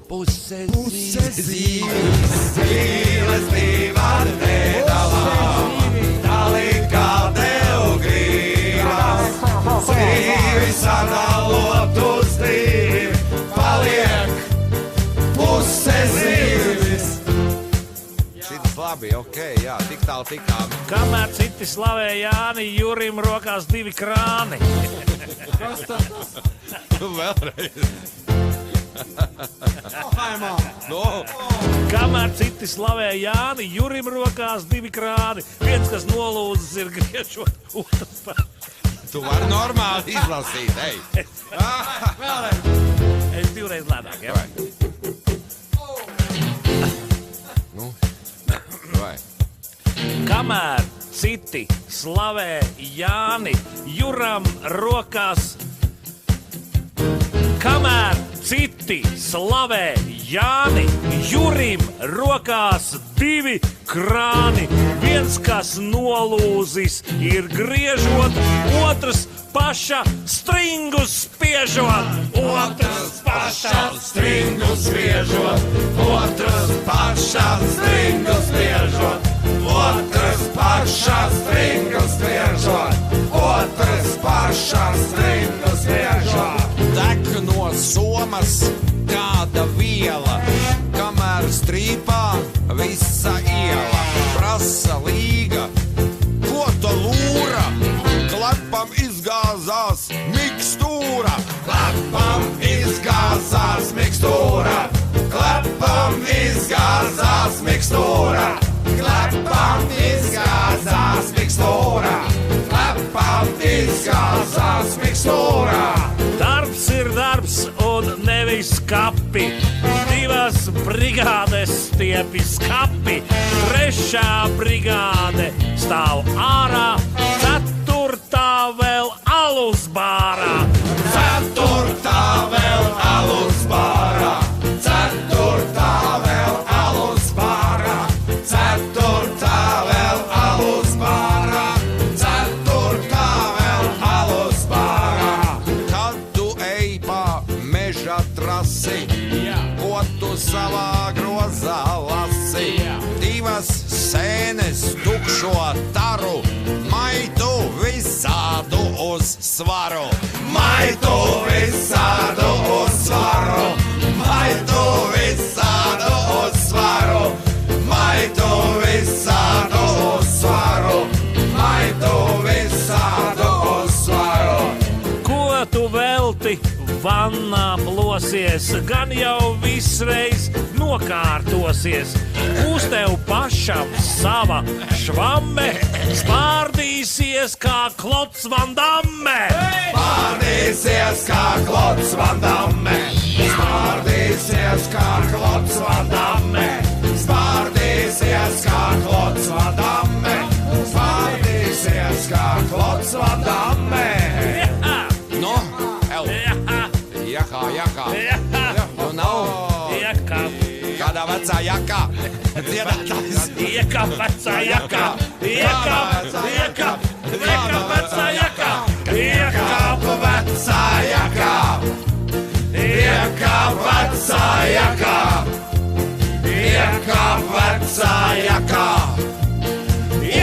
Speaker 4: puse zīves. Mīlestība nedalāma, dalīt kā tev gribas. Zīvi sadalot uz divi, paliek puse zīves. Šitas labi, ok, jā, tik tālu tikām.
Speaker 2: Kamēr citi slavē Jāni, Jurim rokās 2 krāni.
Speaker 4: Vēlreiz. No.
Speaker 2: Kamēr citi slavē Jāni, Jurim rokās 2 krāni. Viens, kas nolūzis, ir griežot, otrs pa.
Speaker 4: Tu vari normāli izlasīt, ej.
Speaker 2: Es 2 reiz lēnāk, jā?
Speaker 4: Vai.
Speaker 2: Kamēr citi slavē Jāni, Juram rokās. Kamēr citi slavē Jāni, Jurim rokās 2 krāni. Viens, kas nolūzis, ir griežot, otrs paša stringus spiežot. Otrs paša
Speaker 4: Stringus spiežot, otrs pašā stringus spiežot. Otrs pašā stringus spiežot, otrs pašā stringus spiežot. Tek no somas kāda viela, kamēr strīpā visa iela. Prasa līga, ko to lūra, klepam izgāzās mikstūra. Klepam izgāzās mikstūra, klepam izgāzās mikstūra. Klepam izgāzās mikstūra, klepam izgāzās mikstūra.
Speaker 2: Darbs ir darbs un nevis kapi. 2 brigādes stiepi skapi. 3. brigāde stāv ārā. 4. vēl alus bārā.
Speaker 4: 4. vēl alus bārā. 4. vēl alus bārā. 4. vēl alus bārā. 4. vēl alus bārā. Kad tu ej pa meža trasi, ko tu savā grozā lasi? 2 sēnes tukšo taru, maitu
Speaker 2: vannā plosies, gan jau visreiz nokārtosies. Būs tev pašam sava švamme, spārdīsies kā Klods Van Damme.
Speaker 3: Spārdīsies kā Klods Van Damme. Spārdīsies kā Klods Van Damme. Spārdīsies kā Klods Van Damme. Spārdīsies kā Klods Van Damme.
Speaker 4: Nu, jakā. Nu nav. Kādā vecā jakā? Dziedātājs.
Speaker 2: Iekāp vecā jakā. Iekāp vecā jakā.
Speaker 3: Iekāp vecā jakā. Iekāp vecā jakā. Iekāp vecā jakā.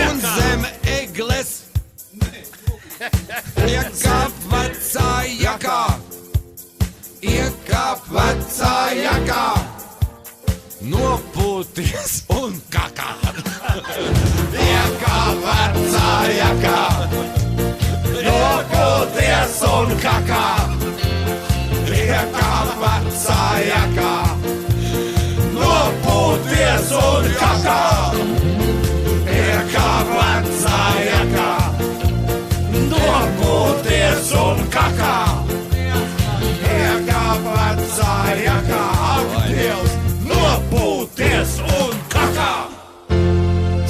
Speaker 3: Un zem egles. Iekāp vecā jakā. Iekāp vecā jakā. Nopūties un kakā. Iekāp vecā jakā. Nopūties un kakā. Iekāp vecā jakā. Nopūties un kakā. Iekāp vecā jakā. Nopūties un kakā. Iekāp vecā jakā. Ak, Dievs! Nopūties un kakā!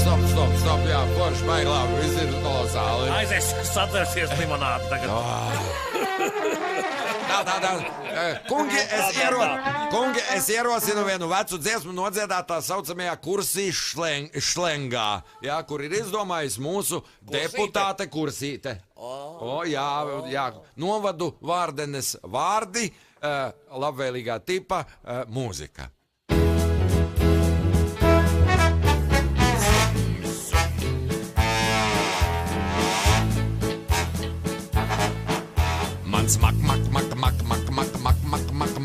Speaker 3: Stop, jā, forši bailā, viss ir kolosāli.
Speaker 2: Aizies, satversies limonāti tagad.
Speaker 4: Tā. Kungi, es ierosinu vienu vecu dziesmu nodziedāt tā saucamajā kursī šlengā, jā, kur ir izdomājis mūsu deputāte Kursīte. Jā, novadu Vārdenes vārdi, labvēlīgā tipa mūzika. Mans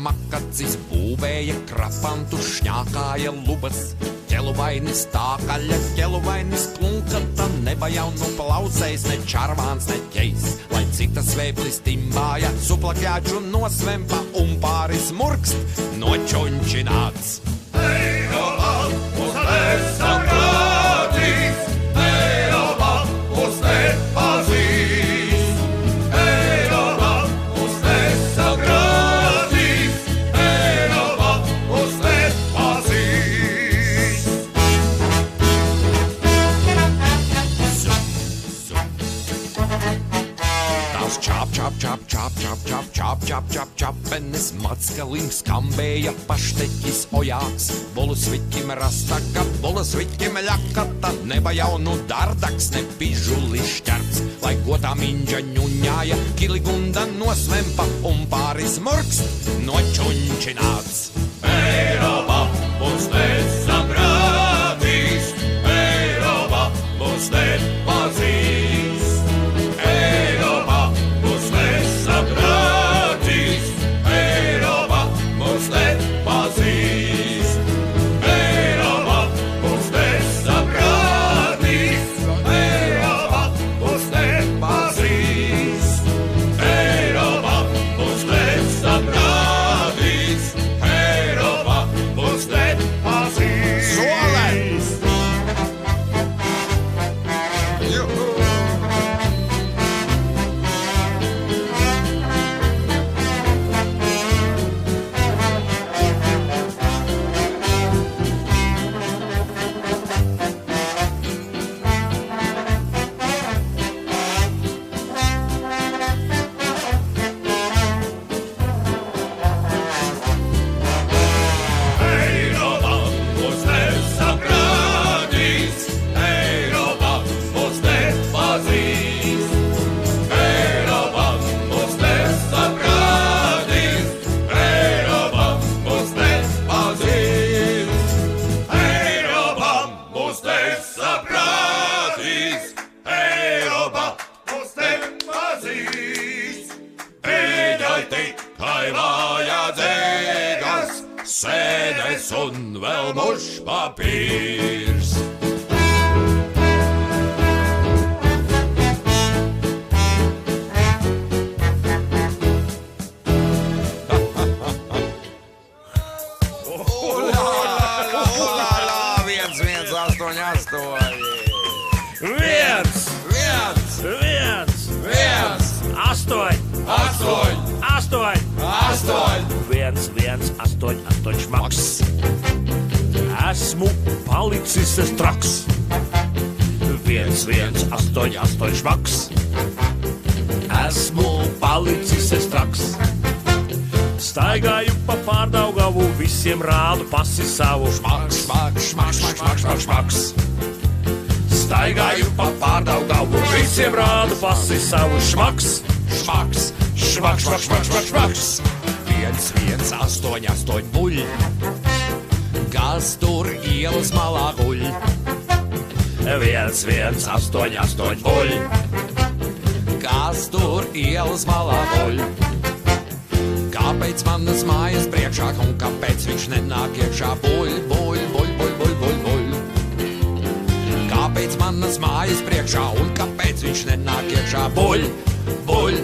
Speaker 4: makacis būvēja krapantu, šņākāja lubas, ķeluvainis tākaļa, ķeluvainis klunkata, nebajaunu plausējs, ne čarvāns, ne ķejs, lai cita svēplis timbāja, suplakļāču nosvempa un pāris murkst nočunčināts. Eiropa, mūs nesaprātīs, Eiropa, mūs nepazīs. Čap, penes mackalim skambēja pašteķis ojāks, bolusviķim rastaka, bolusviķim ļakata, neba jaunu dardaks, ne pižuli šķerps, lai gotā miņģa ņuņāja, kiligunda nosvempa un pāris murkst nočunčināts. Eiropa mūs nesaprātīs, Eiropa mūs nepazīs, Eiropa mūs nesaprātīs, Eiropa mūs nepazīs, Eiropa mūs nesaprātīs, Eiropa mūs nepazīs, Eiropa mūs nesaprātīs, Eiropa mūs nepazīs. Solēs! Sēdes un vēl mušpapīrs.
Speaker 2: 8, 1, 1, 8, 8 šmaks. Esmu palicis es traks. 1, 1, 8, 8 šmaks. Esmu palicis es traks. Staigāju pa Pārdaugavu, visiem rādu pasi savu. Šmaks, šmaks, šmaks, šmaks, šmaks, šmaks. Staigāju pa Pārdaugavu, visiem rādu pasi savu. Šmaks, šmaks, šmaks, šmaks, šmaks, šmaks, šmaks.
Speaker 4: 1, 1, 8, 8 buļ. Kas tur ielas malā guļ?
Speaker 2: 1, 1, 8, 8 buļ.
Speaker 4: Kas tur ielas malā guļ? Kāpēc manas mājas priekšā un kāpēc viņš nenāk iekšā? Buļ, buļ, buļ, buļ, buļ, buļ, buļ. Kāpēc manas mājas priekšā un kāpēc viņš nenāk iekšā? Buļ, buļ,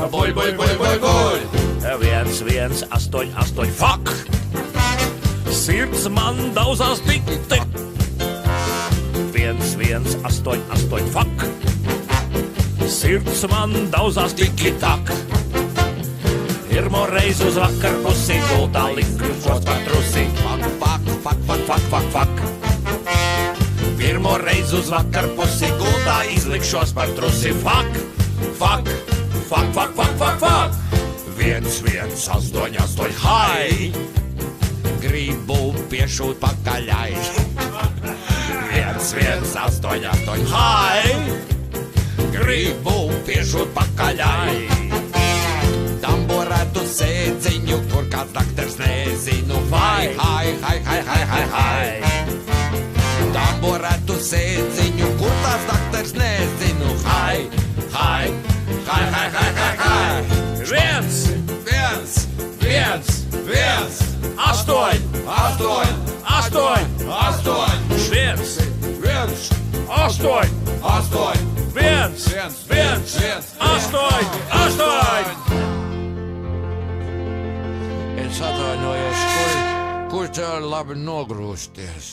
Speaker 4: buļ, buļ, buļ, buļ, buļ.
Speaker 2: 1, 1, 8, 8 fuck. Sirds man daudzās dikti. 1, 1, 8, 8 fuck. Sirds man daudzās tiki tak. Pirmo reizi uz vakar pusi gultā likšos par trusi.
Speaker 4: Fak, fak, fak, fak, fak, fak, fak.
Speaker 2: Pirmo reizi uz vakar pusi gultā izlikšos par trusi. Fak, fak, fak, fak, fak, fak, fak.
Speaker 4: 1, 1, 8, 8, hai! Gribu piešūt pakaļai. 1, 1, 8, 8, hai! Gribu piešūt pakaļai. Tamborētu sēdziņu, kur kāds daktars nezinu. Vai, hai, hai, hai, hai, hai, hai. Tamborētu sēdziņu, kur kāds daktars nezinu. Hai, hai, hai, hai, hai, hai, hai.
Speaker 2: 1,
Speaker 4: 1, 1, 1,
Speaker 2: 8,
Speaker 4: 8,
Speaker 2: 8,
Speaker 4: 8,
Speaker 2: 1,
Speaker 4: 1,
Speaker 2: 8,
Speaker 4: 8,
Speaker 2: 1, 1, 8, 8.
Speaker 4: Es atvainojos, kur te var labi nogrūsties?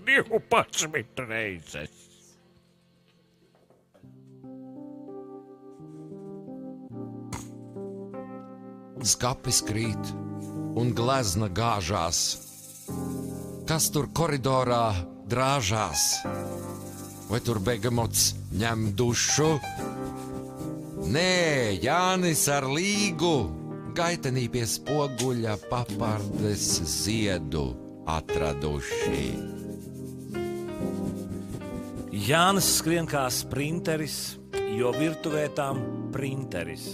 Speaker 2: 12 reizes.
Speaker 4: Skapis krīt un glezna gāžās. Kas tur koridorā drāžās? Vai tur begamots ņem dušu? Nē, Jānis ar līgu gaitenī pie spoguļa papardes ziedu atraduši.
Speaker 2: Jānis skrien kā sprinteris, jo virtuvē tām printeris.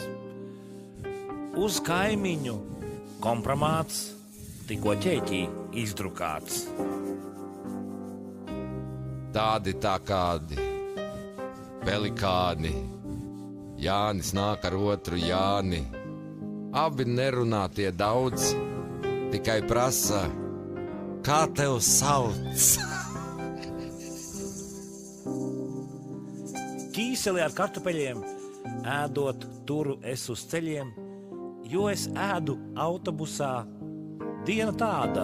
Speaker 2: Uz kaimiņu kompromāts, tikko ķēķī izdrukāts.
Speaker 4: Tādi tā kādi pelikāni. Jānis nāk ar otru Jāni. Abi nerunā tie daudz, tikai prasa, kā tev sauc?
Speaker 2: Ķīseli ar kartupeļiem, ēdot turu es uz ceļiem, jo es ēdu autobusā, diena tāda,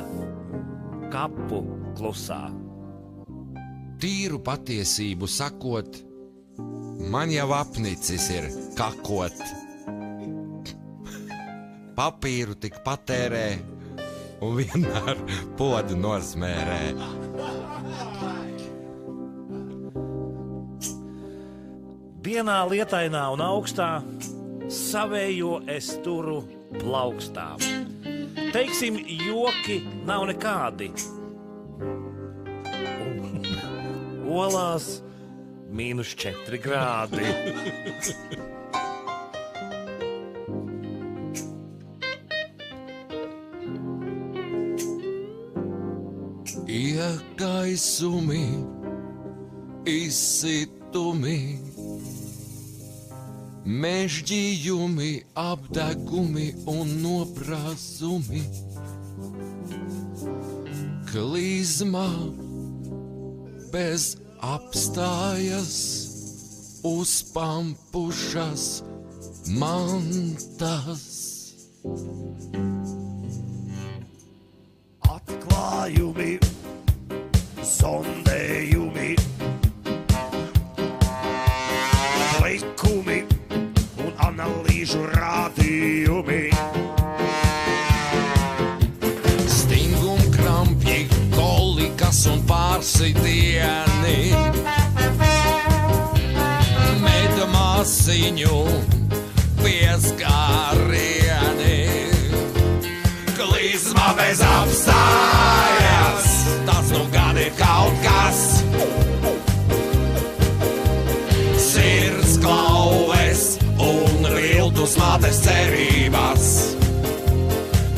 Speaker 2: kapu klusā.
Speaker 4: Tīru patiesību sakot, man jau apnicis ir kakot. Papīru tik patērē un vienmēr podu nosmērē.
Speaker 2: Dienā lietainā un augstā savējo es turu plaukstā. Teiksim, joki nav nekādi. Olās -4 grādi.
Speaker 4: Iekaisumi, izsitumi, mežģījumi, apdegumi un nobrāzumi. Klizmā bez apstājas uzpampušas mantas.
Speaker 5: Atklājumi, sondējumi, likumi un brīžu rādījumi.
Speaker 4: Stingum krampji, kolikas un pārsitieni, medu māsiņu pieskārieni. Klizma bez apstājas, tas nu gan ir kaut kas. Sirds klauves un viltus mātes cerības.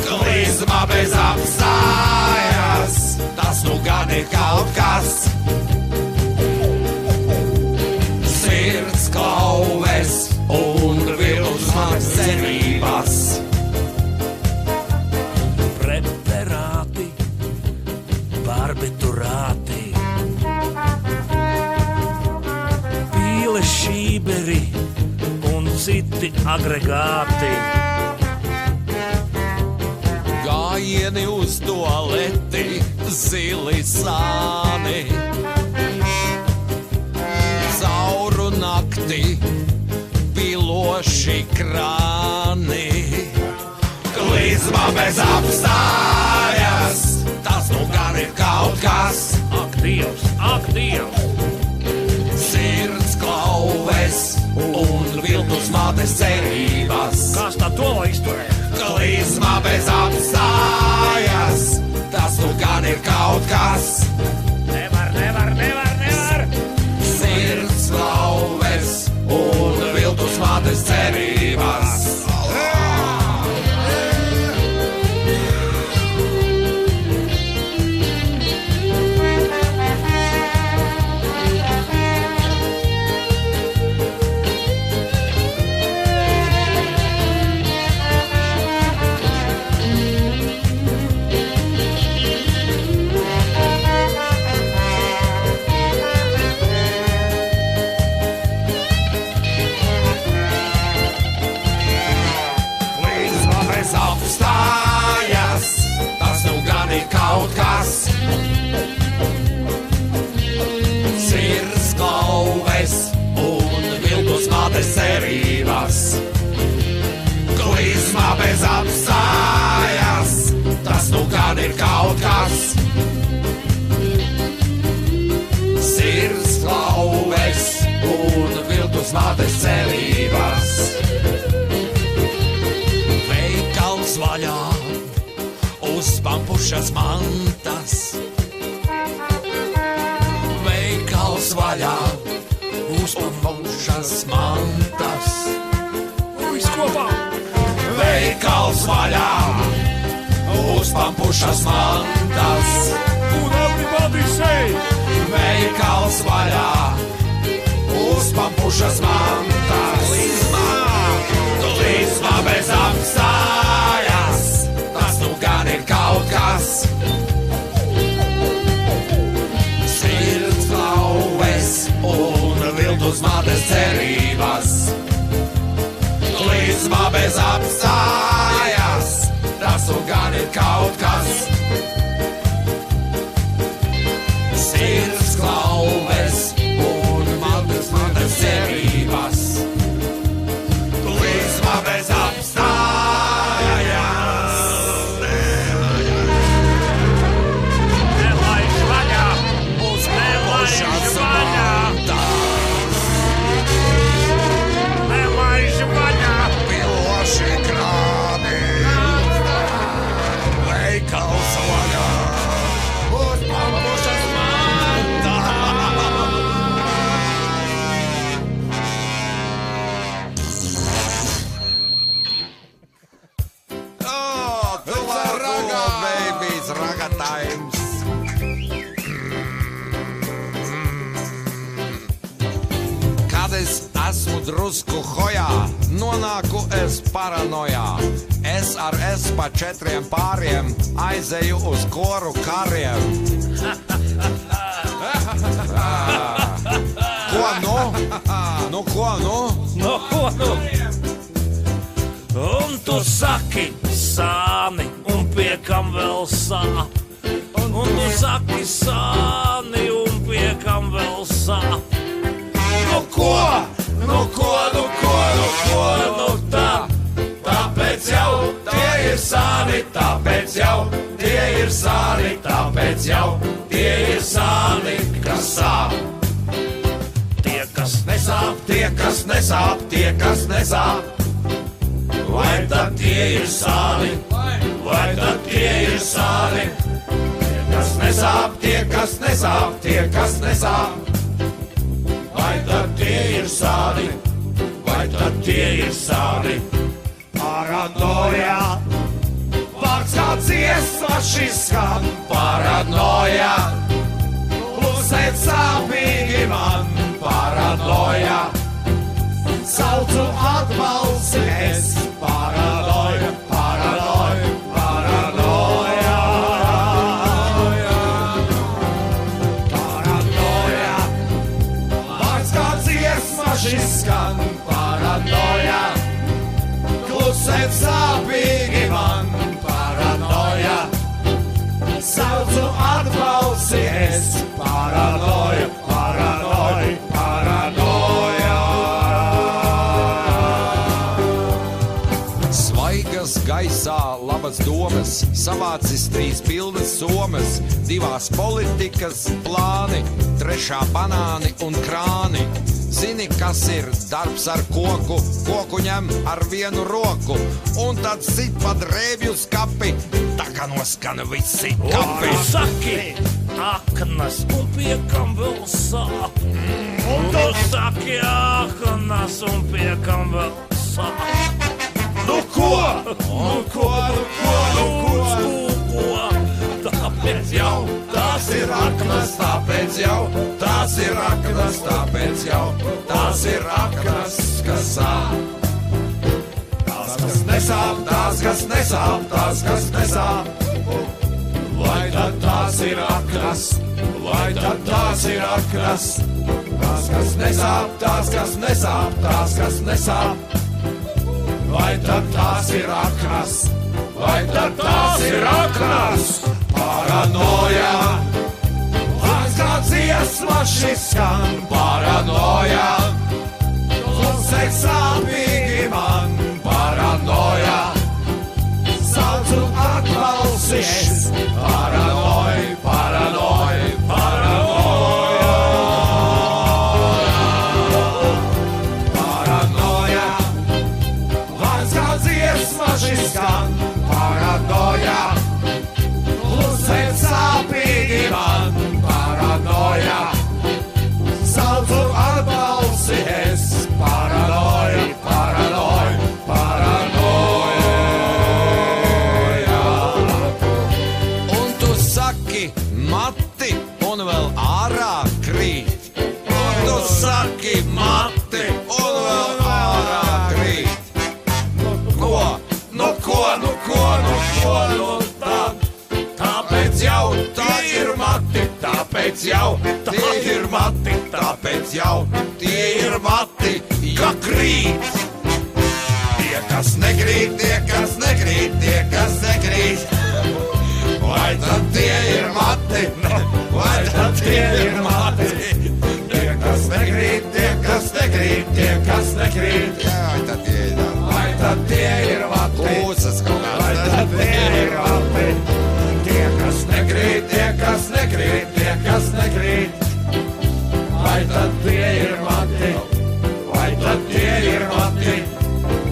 Speaker 4: Klizma bez apstājas, tas nu gan ir kaut kas. Sirds klauves un viltus mātes cerības.
Speaker 2: Preparāti, barbiturāti, pīles šīberi un citi agregāti.
Speaker 4: Gājieni uz tualeti, zili sāni, cauru nakti, piloši krāni. Klizma bez apstājas, tas nu gan ir kaut kas.
Speaker 2: Ak, Dievs, ak, Dievs!
Speaker 4: Sirds klauves un viltus mātes cerības.
Speaker 2: Kas tā to lai izturē?
Speaker 4: Klizma bez apstājas, tas nu gan ir kaut kas.
Speaker 2: Nevar!
Speaker 4: Sirds klauves un viltus mātes cerības. Kaut kas. Sirds klauves un viltus mātes cerības. Klizma bez apstājas, tas nu gan ir kaut kas. Sirds klauves un viltus mātes cerības. Veikals vaļā uzpampušas mantas, veikals vaļā, uzpampušas mantas.
Speaker 2: Viss kopā!
Speaker 4: Veikals vaļā, uzpampušas mantas.
Speaker 2: Un everybody say!
Speaker 4: Veikals vaļā, uzpampušas mantas. Klizma bez apstājas, tas nu gan ir kaut kas. Sirds klauves un viltus mātes cerības. Klizma bez apstājas, tas nu gan ir kaut kas. Sirds klauves un viltus mātes cerības. Klizma bez apstājas.
Speaker 2: Nelaiž vaļā! Nelaiž vaļā! Nelaiž vaļā!
Speaker 4: Piloši krāni. Veikals vaļā. Uzpampušas mantas. Oh, tu vari raga, babies, raga times. Kad es esmu drusku hojā, nonāku es paranojā. Es ar es pa 4 pāriem aizeju uz koru kariem. Ko nu? Nu ko nu?
Speaker 2: Nu, un tu saki sāni, un pie kam vēl sāp. Un tu saki sāni, un pie kam vēl sāp. Nu ko? Nu tā
Speaker 3: jau tie ir sāni, tāpēc jau tie ir sāni, kas sāp.
Speaker 2: Tie, kas
Speaker 3: Nesāp, tie, kas nesāp, tie, kas nesāp. Vai tad tie ir sāni, vai tad tie ir sāni? Tie, kas nesāp, tie, kas nesāp, tie, kas nesāp. Vai tad tie ir sāni, vai tad tie ir sāni? Paranoja, vārds kā dziesma šis skan. Paranoja, klusēt sāpīgi man. Paranoja, saucu atbalsi es. Paranoja, paranoja, paranoja. Paranoja, vārds kā dziesma šis skan. Paranoja, klusēt sāpīgi man. Paranoja, saucu atbalsi es. Paranoja, paranoja, paranoja. Svaigas gaisā labas domas, savācis 3 pilnas somas, 2 politikas plāni, 3 banāni un krāni. Zini, kas ir darbs ar koku, koku ņem ar 1 roku, un tad sit pa drēbju skapi, tā kā noskan visi kapi.
Speaker 2: saki, aknas un piekam vēl sāp. Un tu saki, aknas un piekam vēl sāp.
Speaker 3: Nu ko? Nu ko? Nu ko? Nu ko?
Speaker 2: Tāpēc jau
Speaker 3: Tās ir aknas, tāpēc jau, tās ir aknas, tāpēc jau, tās ir aknas, kas sāp. Tās, kas nesāp, tās, kas nesāp, tās, kas nesāp. Vai tad tās ir aknas, vai tad tās ir aknas. Tās, kas nesāp, tās, kas nesāp, tās, kas nesāp. Vai tad tās ir aknas, vai tad tās ir aknas. Paranoja, vārds kā dziesma šis skan. Paranoja, klusēt sāpīgi man. Paranoja, saucu atbalsi es. Paranoja, paranoja, paranoja. Paranoja, vārds kā dziesma šis skan. Paranoja, klusēt sāpīgi man. Paranoja, saucu atbalsi es. Paranoja, paranoja, paranoja. Un tu saki mati un vēl ārā krīt. Un tu saki mati un vēl ārā krīt. Ko? Nu ko? Nu ko? Nu ko? Nu tad. Tāpēc jau tā ir mati, tāpēc jau tie ir mati, tāpēc jau tie ir mati, ka krīt. Tie, kas nekrīt, tie, kas nekrīt, tie, kas nekrīt. Vai tad tie ir mati, vai tad tie ir mati. Tie, kas nekrīt, tie, kas nekrīt, tie, kas nekrīt. Vai tad tie ir mati, vai tad tie ir mati. Vai tad tie ir mati. Tie, kas nekrīt, tie, kas nekrīt, tie, kas nekrīt. Vai tad tie ir mati, vai tad tie ir mati.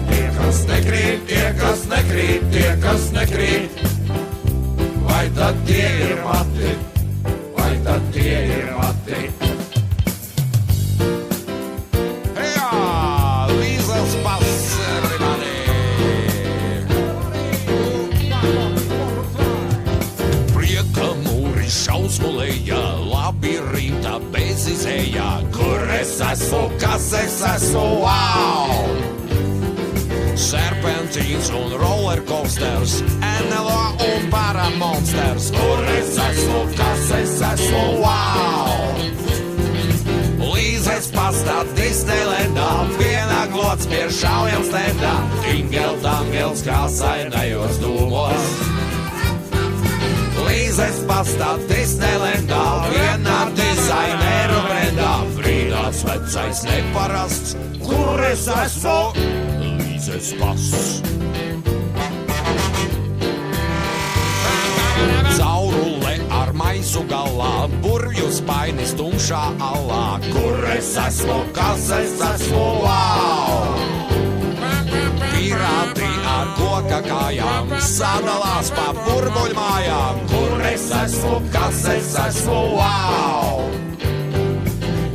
Speaker 3: Tie, kas nekrīt, tie, kas nekrīt, tie, kas nekrīt. Vai tad tie ir mati, vai tad tie ir mati. Jā, Līzels pass, everybody! Šausmu lejā, labirinta bez izējā. Kur es esmu, kas es esmu, wow! Serpentīns un rollercoasters, NLO un paramonsters. Kur es esmu, kas es esmu, wow! Līzes pastā Disneylandā, pienāklots pie šaujam stendā. Tingel tangels krāsainajos dūmos. Līzes pastā Disneylandā, vienā dizaineru brendā. Brīnāts vecais neparasts, kur es esmu? Līzes pass.
Speaker 4: maisu galā, burvju spainis tumšā alā. Kur es esmu, kas es esmu, wow! Pirāti ar koka kājām sadalās pa burbuļmājām. Kur es esmu, kas es esmu, wow!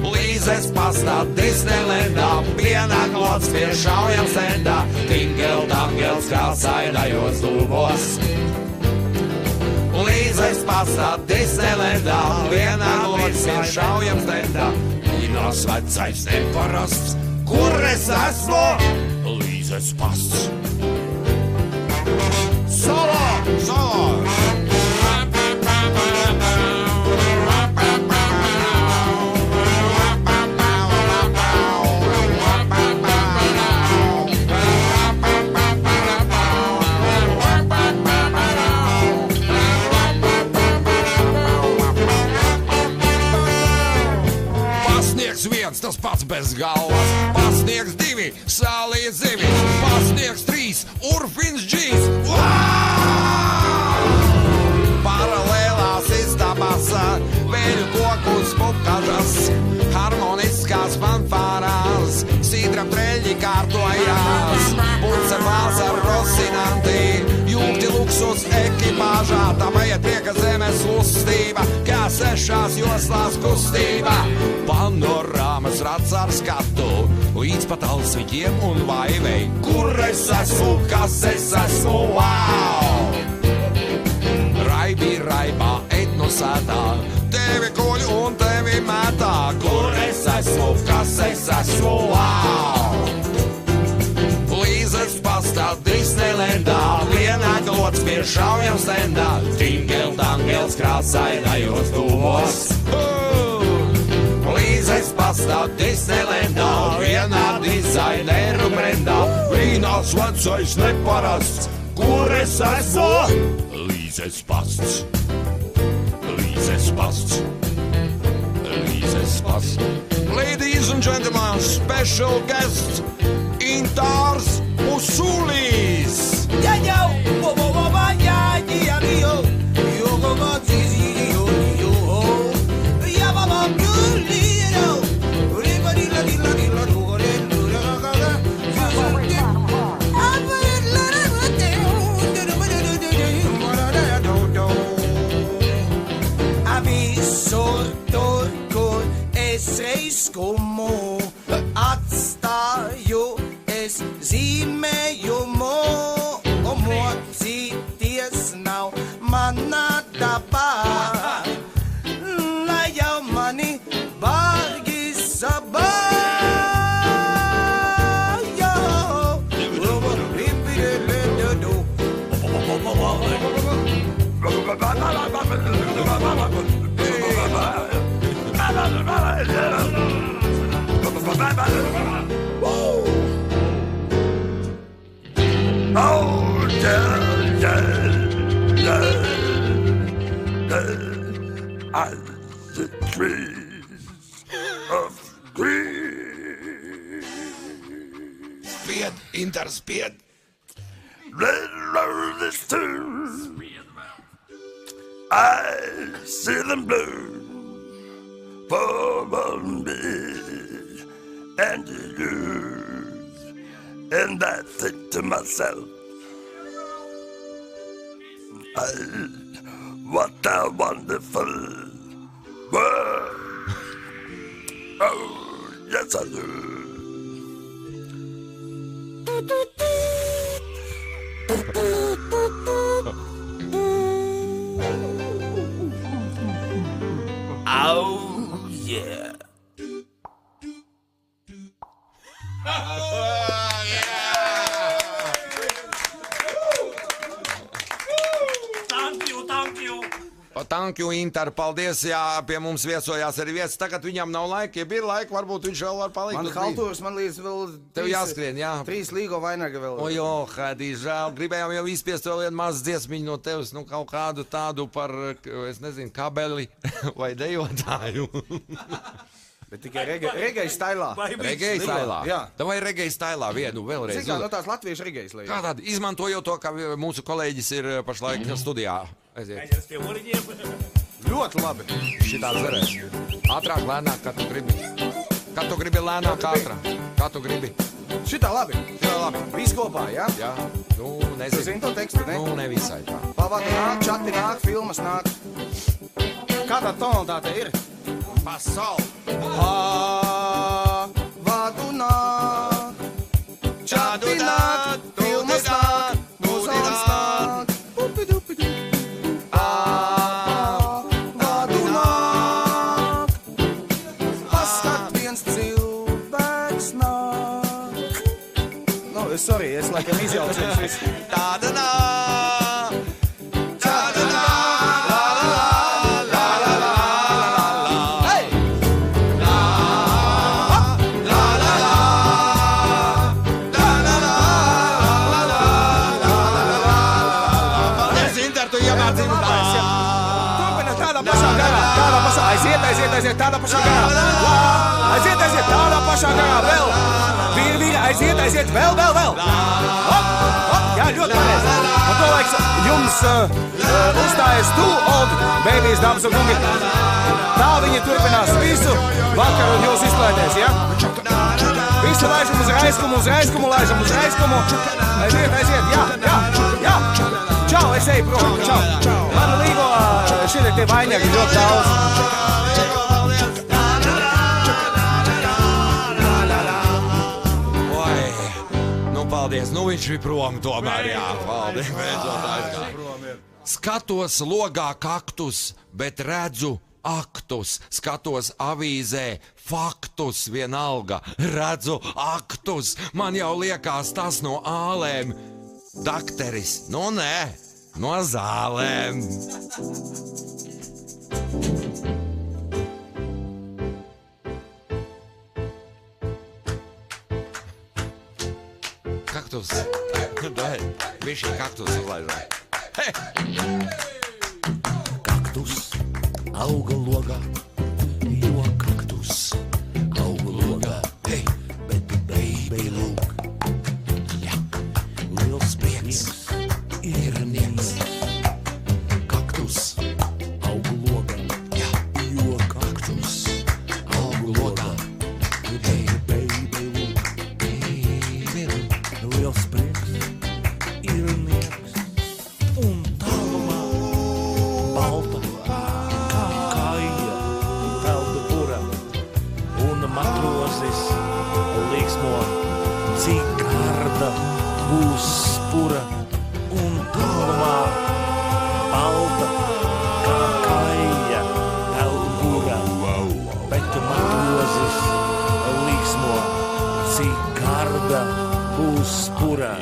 Speaker 4: Līzes pastā Disneylandā, pienāklots pie šaujam stendā, tingel tangels krāsainajos dūmos. Līzes pastā Disneylandā, pienāklots pie šaujam stendā, Līnos vecais neparasts. Kur es esmu? Līzes pasts. Solo! Solo! Tas pats bez galvas, pasniegs 2, sālīja zivi, pasniegs 3, urfins džīs. Paralēlās istabās, vēļu kokus pukažas, harmoniskās fanfārās, sīdra treļi kārtojās, puce bāz ar rosinanti, jūgti luksus ekipāžā, tam ejiet prieka zemes lustība, kā 6 joslās kustība. Panorāmas rats ar skatu, līdz pat alsviķiem un vaivei. Kur es esmu, kas es esmu, wow! Raibi raibā, etnosētā, tevi kuļ un tevi mētā. Kur es esmu, kas es esmu, wow! Līzes pastā Disneylandā, pienāklots pie šaujam stendā, tingel tangels krāsainajos dūmos. Līzes pastā Disneylandā, vienā dizaineru brendā, Līnos vecais neparasts. Kur es esmu? Līzes pasts. Līzes pasts. Līzes pasts. Ladies and gentlemen, special guest, Intars Usulis.
Speaker 7: Ya ya, wo wo wo ba ya ya yo, yo go go zi yo yo. Ya ba ba li yo, ri ba di la di la di la do re do ra ga ga. Sortor con es como atstajo es zime yo mo si ties now manada ba la yo money bargi saba yo
Speaker 3: Oh, yeah, and the trees of green.
Speaker 4: Spied, Inter, spied.
Speaker 3: Red roses too. I see them blue for me and you. And I think to myself, what a wonderful world. Oh, yes I do.
Speaker 7: Oh yeah.
Speaker 4: Thank you, Inter, paldies, jā, pie mums viesojās arī viesis. Tagad viņam nav laika, ja bija laika, varbūt viņš vēl var palikt.
Speaker 8: Man haltūrs, man līdz vēl...
Speaker 4: Tev jāskrien, jā.
Speaker 8: 3 līgo vainaga vēl.
Speaker 4: O, Hadī, žēl. Gribējām jau izspiest vēl vienu mazu dziesmiņu no tevis, nu kaut kādu tādu par, es nezinu, kabeli vai dejotāju.
Speaker 8: Bet tikai reggae stailā.
Speaker 4: Reggae stailā?
Speaker 8: Jā.
Speaker 4: Vai reggae stailā vienu vēlreiz?
Speaker 8: Cik kā no tās latviešu reggae slēja?
Speaker 4: Kā tāda? Izmantojot to, ka mūsu kolēģis ir pašlaik studijā. Aiziet.
Speaker 8: Ļoti labi.
Speaker 4: Šitā dzerēs. Ātrāk, lēnāk, kā tu gribi. Kā tu gribi lēnāk, ātrāk. Kā tu gribi.
Speaker 8: Šitā labi. Viss kopā, jā?
Speaker 4: Jā, nu,
Speaker 8: Tu
Speaker 4: nezinu.
Speaker 8: zini to tekstu, ne?
Speaker 4: Nu, nevisai tā.
Speaker 8: Pavadi nāk, čati nāk, filmas nāk. Kādā tonalitāte ir?
Speaker 4: Pasauli.
Speaker 8: Pavadu nāk, čati nāk, filmas nāk, mūzons nāk. Upidupidu. Pavadu nāk, paskat viens cilvēks nāk. Nu, sorry, es laikam izjaucu jums visu.
Speaker 4: Tāda nā.
Speaker 8: Turpiniet tādā pašā garā, aiziet, tādā pašā garā. Aiziet, tādā pašā garā, vēl. Vīri, aiziet, vēl. Hop, jā, ļoti pareizi. Un to laiks jums uzstājas Too Old Babies, dāmas un kungi. Tā viņi turpinās visu vakaru un jūs izklaidēs, ja? Visi laižam uz raizkumu, laižam uz raizkumu. Aiziet, jā. Čau, es eju prom, čau. Man līgo šeit tie vainīgi ļoti daudz.
Speaker 4: Oi, nu paldies, nu viņš bija prom tomēr, jā, paldies, beidzot aizgāja. Skatos logā kaktus, bet redzu aktus, skatos avīzē faktus vienalga, redzu aktus, man jau liekas tas no ālēm. Dakteris, nu nē, no zālēm. Kaktus. Dai, bišķi kaktus uzlaižam. Hei!
Speaker 2: Kaktus auga logā, jo kaktus auga logā. Hei, bet baby, lūk. Jā, liels prieks ir nieks. Kaktus auga logā, jā, jo kaktus auga logā. Hei, baby, lūk. Liels prieks ir nieks. Un tālumā balta kā kaija pelda pura un matrozis līksmo, cik garda būs spura. Un tālumā balta kā kaija pelda pura, bet matrozis līksmo, cik garda būs spura.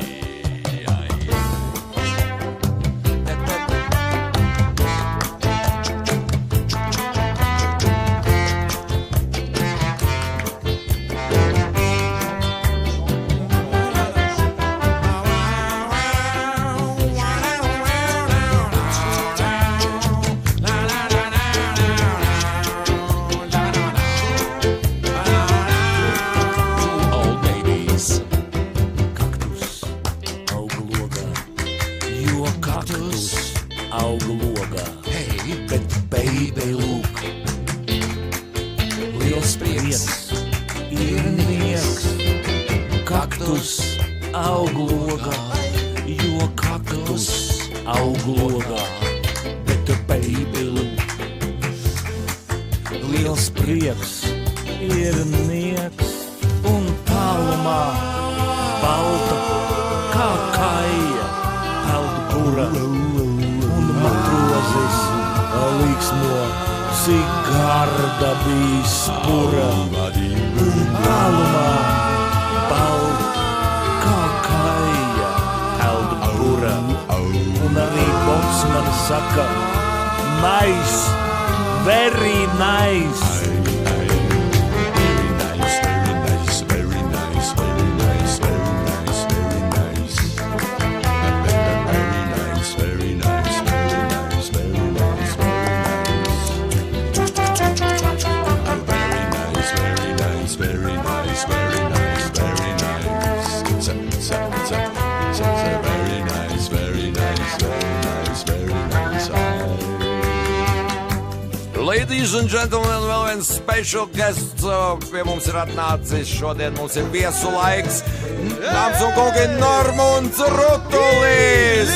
Speaker 4: Ladies and gentlemen, vēl viens special guests pie mums ir atnācis. Šodien mums ir viesu laiks. Dāmas un kungi, Normunds Rutulis!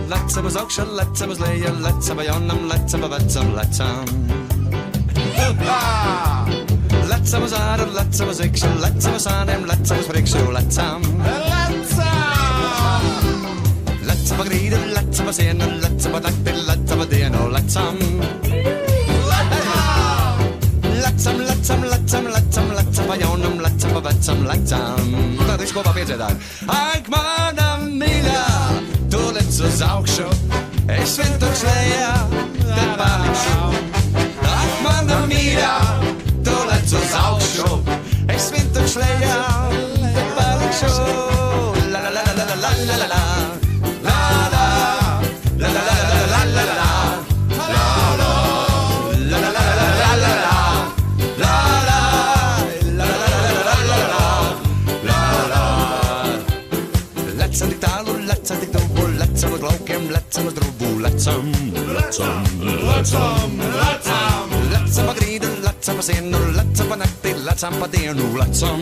Speaker 7: Let's have a augšā, let's have a leja, let's have a jaunam, let's have a vecam, let's have a zāra, let's have a zikšu, let's have a sāniem, let's have a sprikšu, let's have a grīdu, let's have a sienu, let's have a nakti, let's have a dienu, let's have a jaunam, let's have a vecam, let's have. Tad viņš kopā piedziedāja. Ak, mana mīļā, tu lec uz augšu, es vien tukš lejā, te palikšu. Ak, mana mīļā, tu lec uz augšu, es vien tukš lejā, te palikšu. La la la la la la la la la. Let's have a grīdu, let's have a sienu, let's have a nakti, let's have a dienu, let's have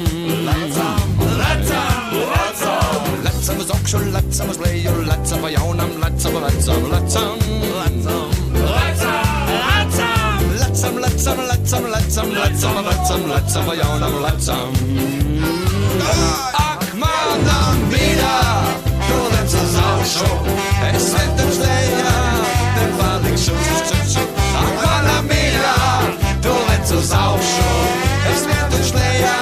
Speaker 7: a zokšu, let's have a sleju, let's have a jaunam, let's have a vecam, let's have a jaunam, let's have. Ak, mana mīļā, tu lec uz augšu, es vien tukš lejā, te palikšu. Ak, mana mīļā, tu lec uz augšu, es vien tukš lejā,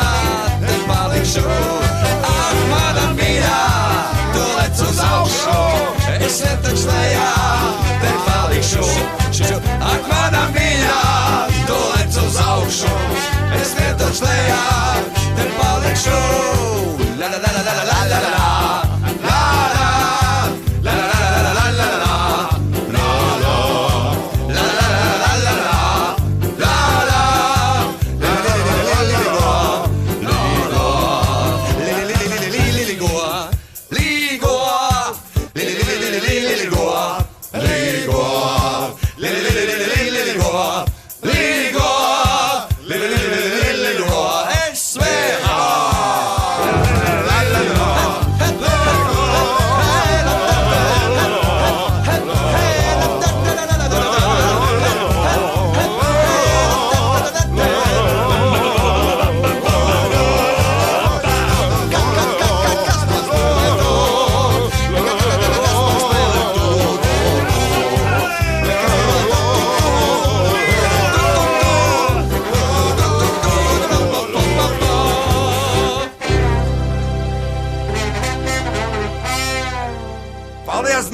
Speaker 7: te palikšu. Ak, mana mīļā, tu lec uz augšu, es vien tukš lejā, te palikšu. Ak, mana mīļā, tu lec uz augšu, es vien tukš lejā, te palikšu. La la la la la la la la la.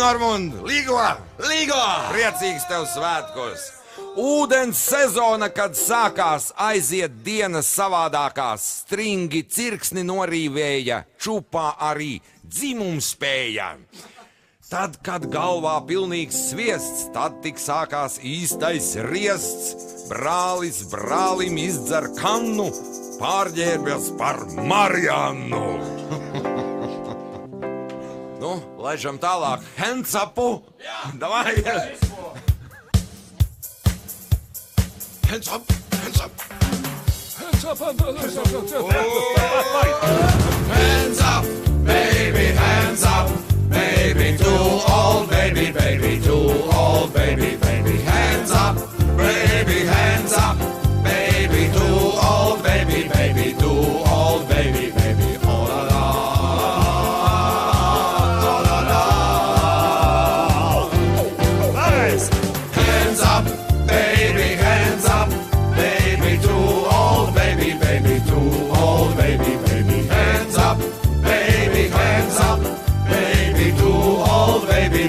Speaker 4: Normund, Līgo! Priecīgs tev svētkos! Ūdens sezona, kad sākās, aiziet dienas savādākās, stringi cirksni norīvēja, čupā arī dzimumspēja. Tad, kad galvā pilnīgs sviests, tad tik sākās īstais riests. Brālis brālim izdzer kannu, pārģērbies par Mariannu. Nu, laižam tālāk. Hands upu! Davai! Hands up! Hands up! Hands up! Hands up! Baby, hands up! Baby, too old, baby, baby, too old, baby, baby. Hands up! Baby, hands up! Baby, too old, baby, baby, too old, baby, baby. Oh la la!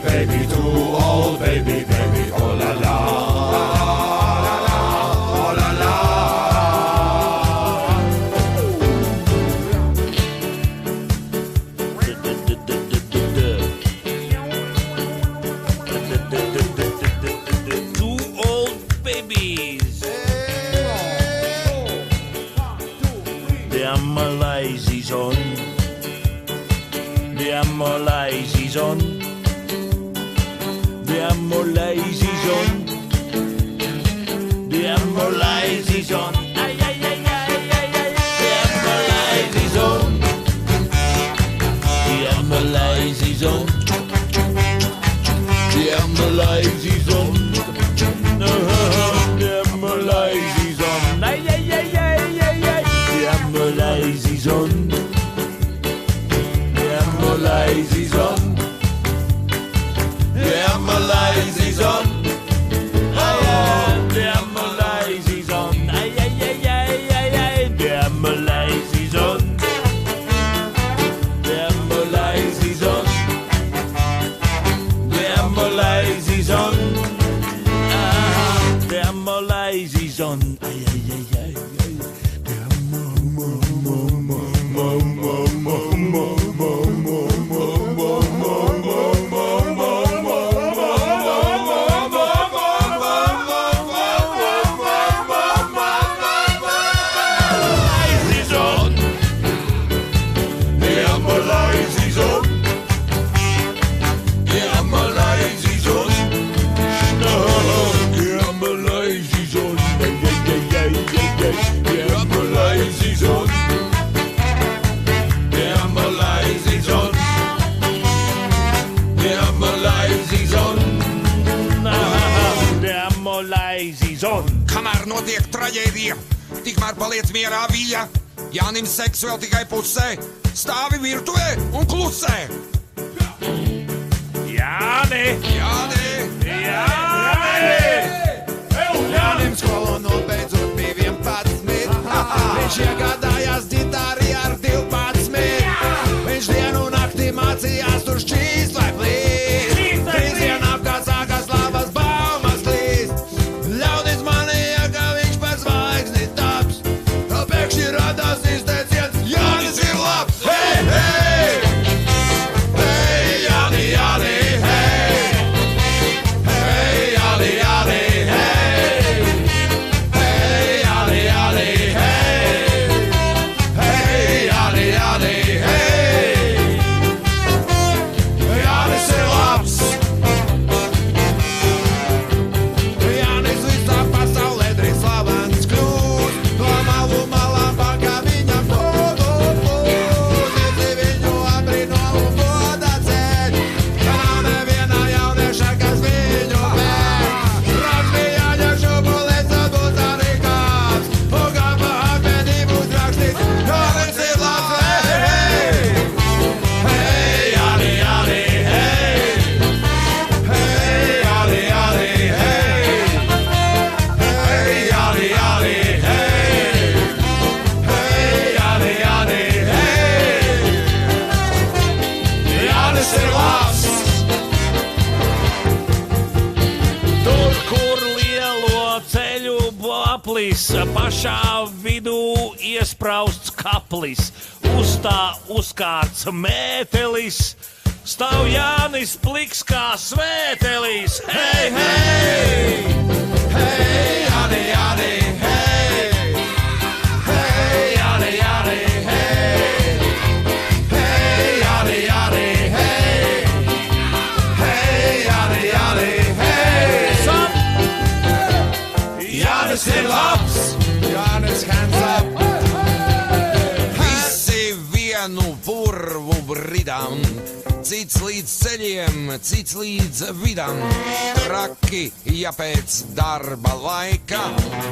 Speaker 4: Baby, too old, baby, baby, oh la la, oh la la.
Speaker 2: Two old babies. They're my lazy's on. They're my lazy's on. I'm a lazy son. I'm a lazy son. Ay, ay, ay, ay, ay, ay. I'm a lazy son. I'm a lazy son. I'm a lazy son. I'm a lazy son. Ay, ay, ay, ay, ay, ay. I'm a lazy son. I'm a lazy son. I'm a lazy son. I'm a lazy son. Ay, ay, ay, ay, ay, ay. I'm a lazy son. I'm a lazy son. I'm a lazy son. I'm a lazy son. Ay, ay, ay, ay, ay.
Speaker 4: Kamēr notiek traģēdija, tikmēr paliec mierā vija. Jānim seks vēl tikai pusē, stāvi virtuvē un klusē.
Speaker 2: Jāni!
Speaker 4: Jāni!
Speaker 2: Jāni!
Speaker 1: Jānim skolu nobeidzot bija 11. Viņš iegādājās ģitāri ar 12. Viņš dienu naktī mācījās tur šķīst vai plīst. Trīs dienām kā sākās labas baumas klīst. Ļaudis manīja, ka viņš par zvaigzni taps. Tā pēkšņi radās izteiciens, Jānis ir labs. Hei, hei! Hei, Jāni, Jāni, hei! Hei, Jāni, Jāni, hei! Hei, Jāni, Jāni, hei! Hei, Jāni, Jāni, hei! Jānis ir labs! Jānis visā pasaulē drīz slavens kļūs. No malu malām pagā viņam plūs. Visi viņu abrino un goda ceļ. Ka nav neviena jaunieša, kas viņu pēc. Raks bija jāņem šupulis, tad būs arī kāds. Un kā pa akmenī būs rakstīts, Jānis ir labs. Hei, hei! Hei, Jāni, Jāni, hei! Hei, Jāni, Jāni, hei! Hei, Jāni, Jāni, hei! Hei, Jāni, Jāni, hei! Jānis ir labs!
Speaker 2: Tur, kur lielo ceļu aplis, pašā vidū iesprausts kaplis, uz tā uzkārts mētelis, stāv Jānis pliks kā svētelis. Hei, hei!
Speaker 1: Hei, Jāni, Jāni, hei! Hei, Jāni, Jāni, hei! Hei, Jāni, Jāni, hei! Hei, Jāni, Jāni, hei! Jānis ir labs! Jānis hands up!
Speaker 4: Visi vienu purvu bridām, cits līdz ceļiem, cits līdz vidam. Traki, ja pēc darba laika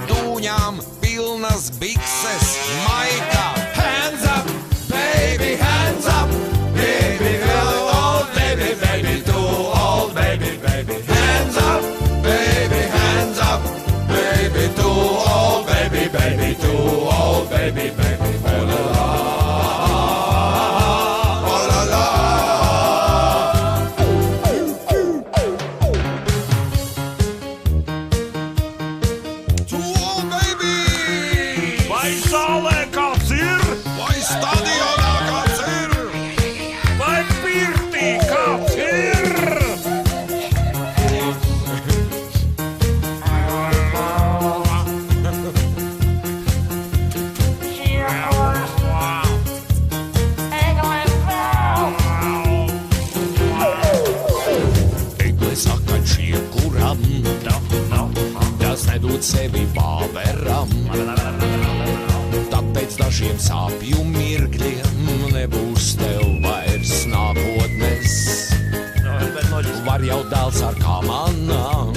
Speaker 4: dūņām pilnas bikses maika.
Speaker 1: Hands up, baby, hands up! Baby, really old, baby, baby, too old, baby, baby. Hands up, baby, hands up! Baby, too old, baby, baby, too old, baby, baby. Oh la la, oh la la.
Speaker 4: Too old, baby!
Speaker 2: Vai saulē kā
Speaker 4: dažiem sāpju mirkļiem nebūs tev vairs nākotnes. Var jau dēls ar kamanām,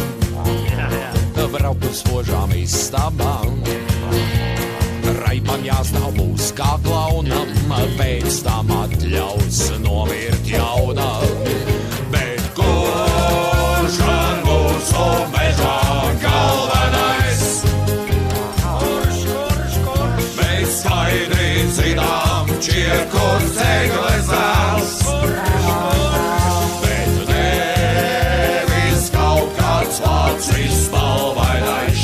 Speaker 4: braukt uz spožām istabām. Raibam jāstāv mūs kā klaunam, pēc tam atļaus nomirt jaunam. Bet kurš gan mūsu mežā galvenais? Mēs skaidri zinām, kur cegles dēls. Bet nevis kaut kāds vācis spalvainais.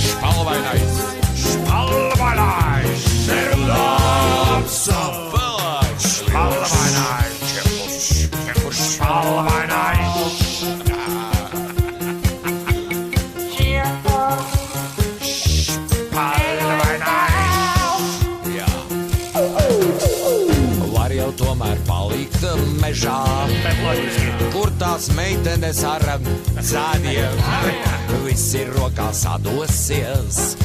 Speaker 4: Tomēr palikt mežā, kur tās meitenes ar zādiem visi rokās sadosies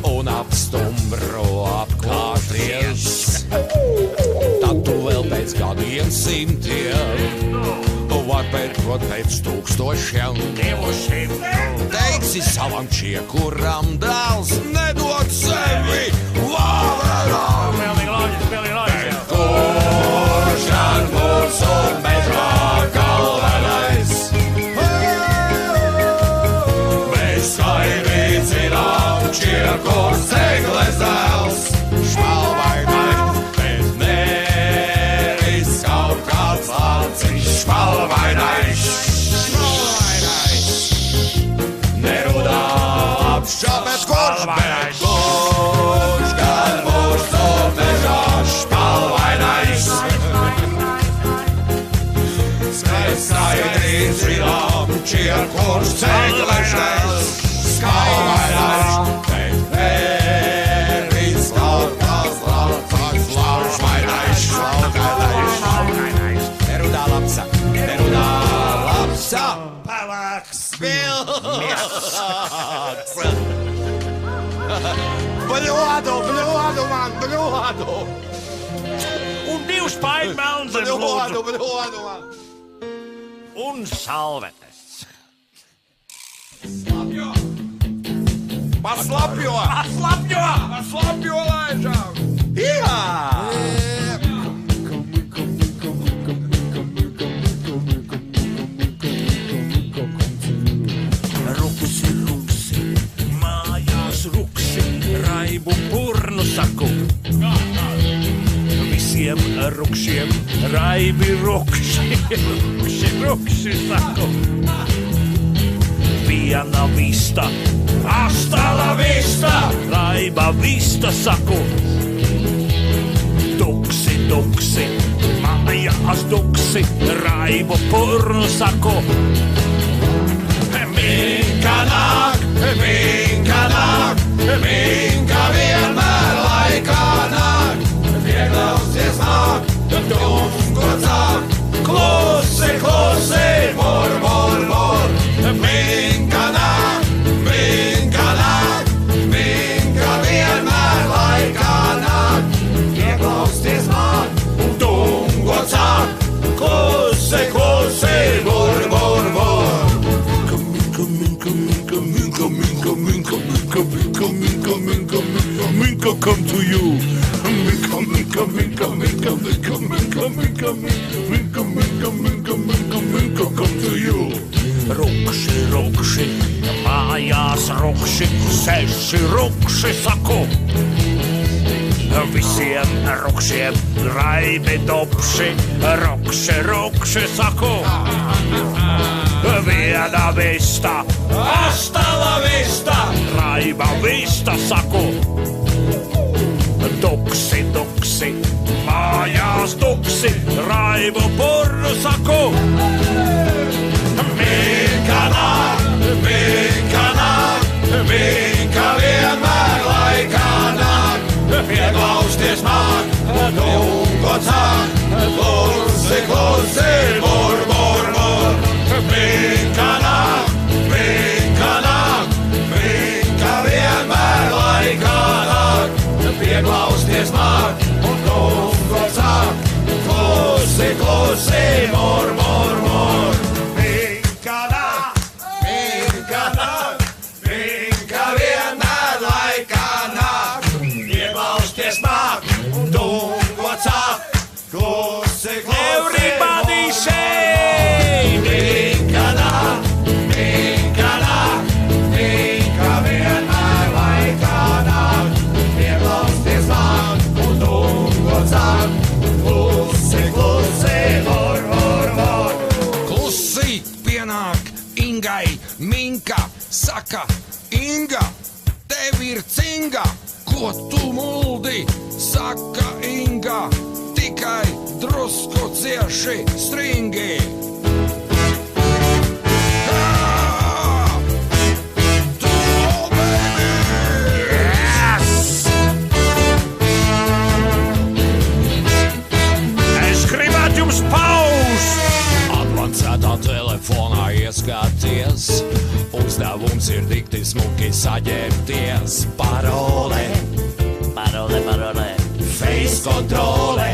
Speaker 4: un ap stumbru apkārties. Tad tu vēl pēc gadiem simtiem var pētot pēc tūkstošiem. Teiksi savam čiekuram dēls nedod sevi vāverām. Kurš gan mūsu mežā galvenais? Mēs skaidri zinām, kur cegles dēls. Šmalvainais, bet nevis kaut kāds vācis. Šmalvainais, nerudā apšķā, bet kurš gan mūsu mežā šmalvainais? Skaidri zinām, kurš cegles dēls. Šmalvainais, bet nevis kaut kāds šmalvainais. Nerudā lapsa, pelēks vilks. Bļodu man.
Speaker 2: Un divs paitmelns ir lūdzu.
Speaker 4: Bļodu man.
Speaker 2: Un salvetes.
Speaker 4: Paslapjo laižām. Jā!
Speaker 2: Ruksi, mājās ruksi, raibu purnu saku. Visiem rukšiem raibi rukši saku. Viena vista, hasta la vista, raiba vista saku. Duksi, mājās duksi, raibu purnu saku.
Speaker 4: Minka vienmēr laikā nāk, vieglausties nāk, tungo cāk, klusi, mur. Minka nāk, minka vienmēr laikā nāk, vieglausties nāk, tungo cāk, klusi, mur.
Speaker 2: Minka come to you. Minka come to you. Rukši, mājās rukši, seši rukši saku. Visiem rukšiem raibi dobši, rukši saku. Viena vista, hasta la vista, raiba vista saku. Duksi, mājās duksi, raibu purnu saku. Minka vienmēr laikā nāk, vieglausties māk, tungo cāk, klusi, mur. Minka nāk, minka vienmēr laikā nāk, vieglausties māk,
Speaker 4: saka Inga, tev ir cinga, ko tu muldi? Saka Inga, tikai drusku cieši stringi.
Speaker 1: Advancētā telefonā ieskaties, uzdevums ir dikti smuki saģērbties. Parole,
Speaker 2: Parole, parole.
Speaker 1: face kontrole,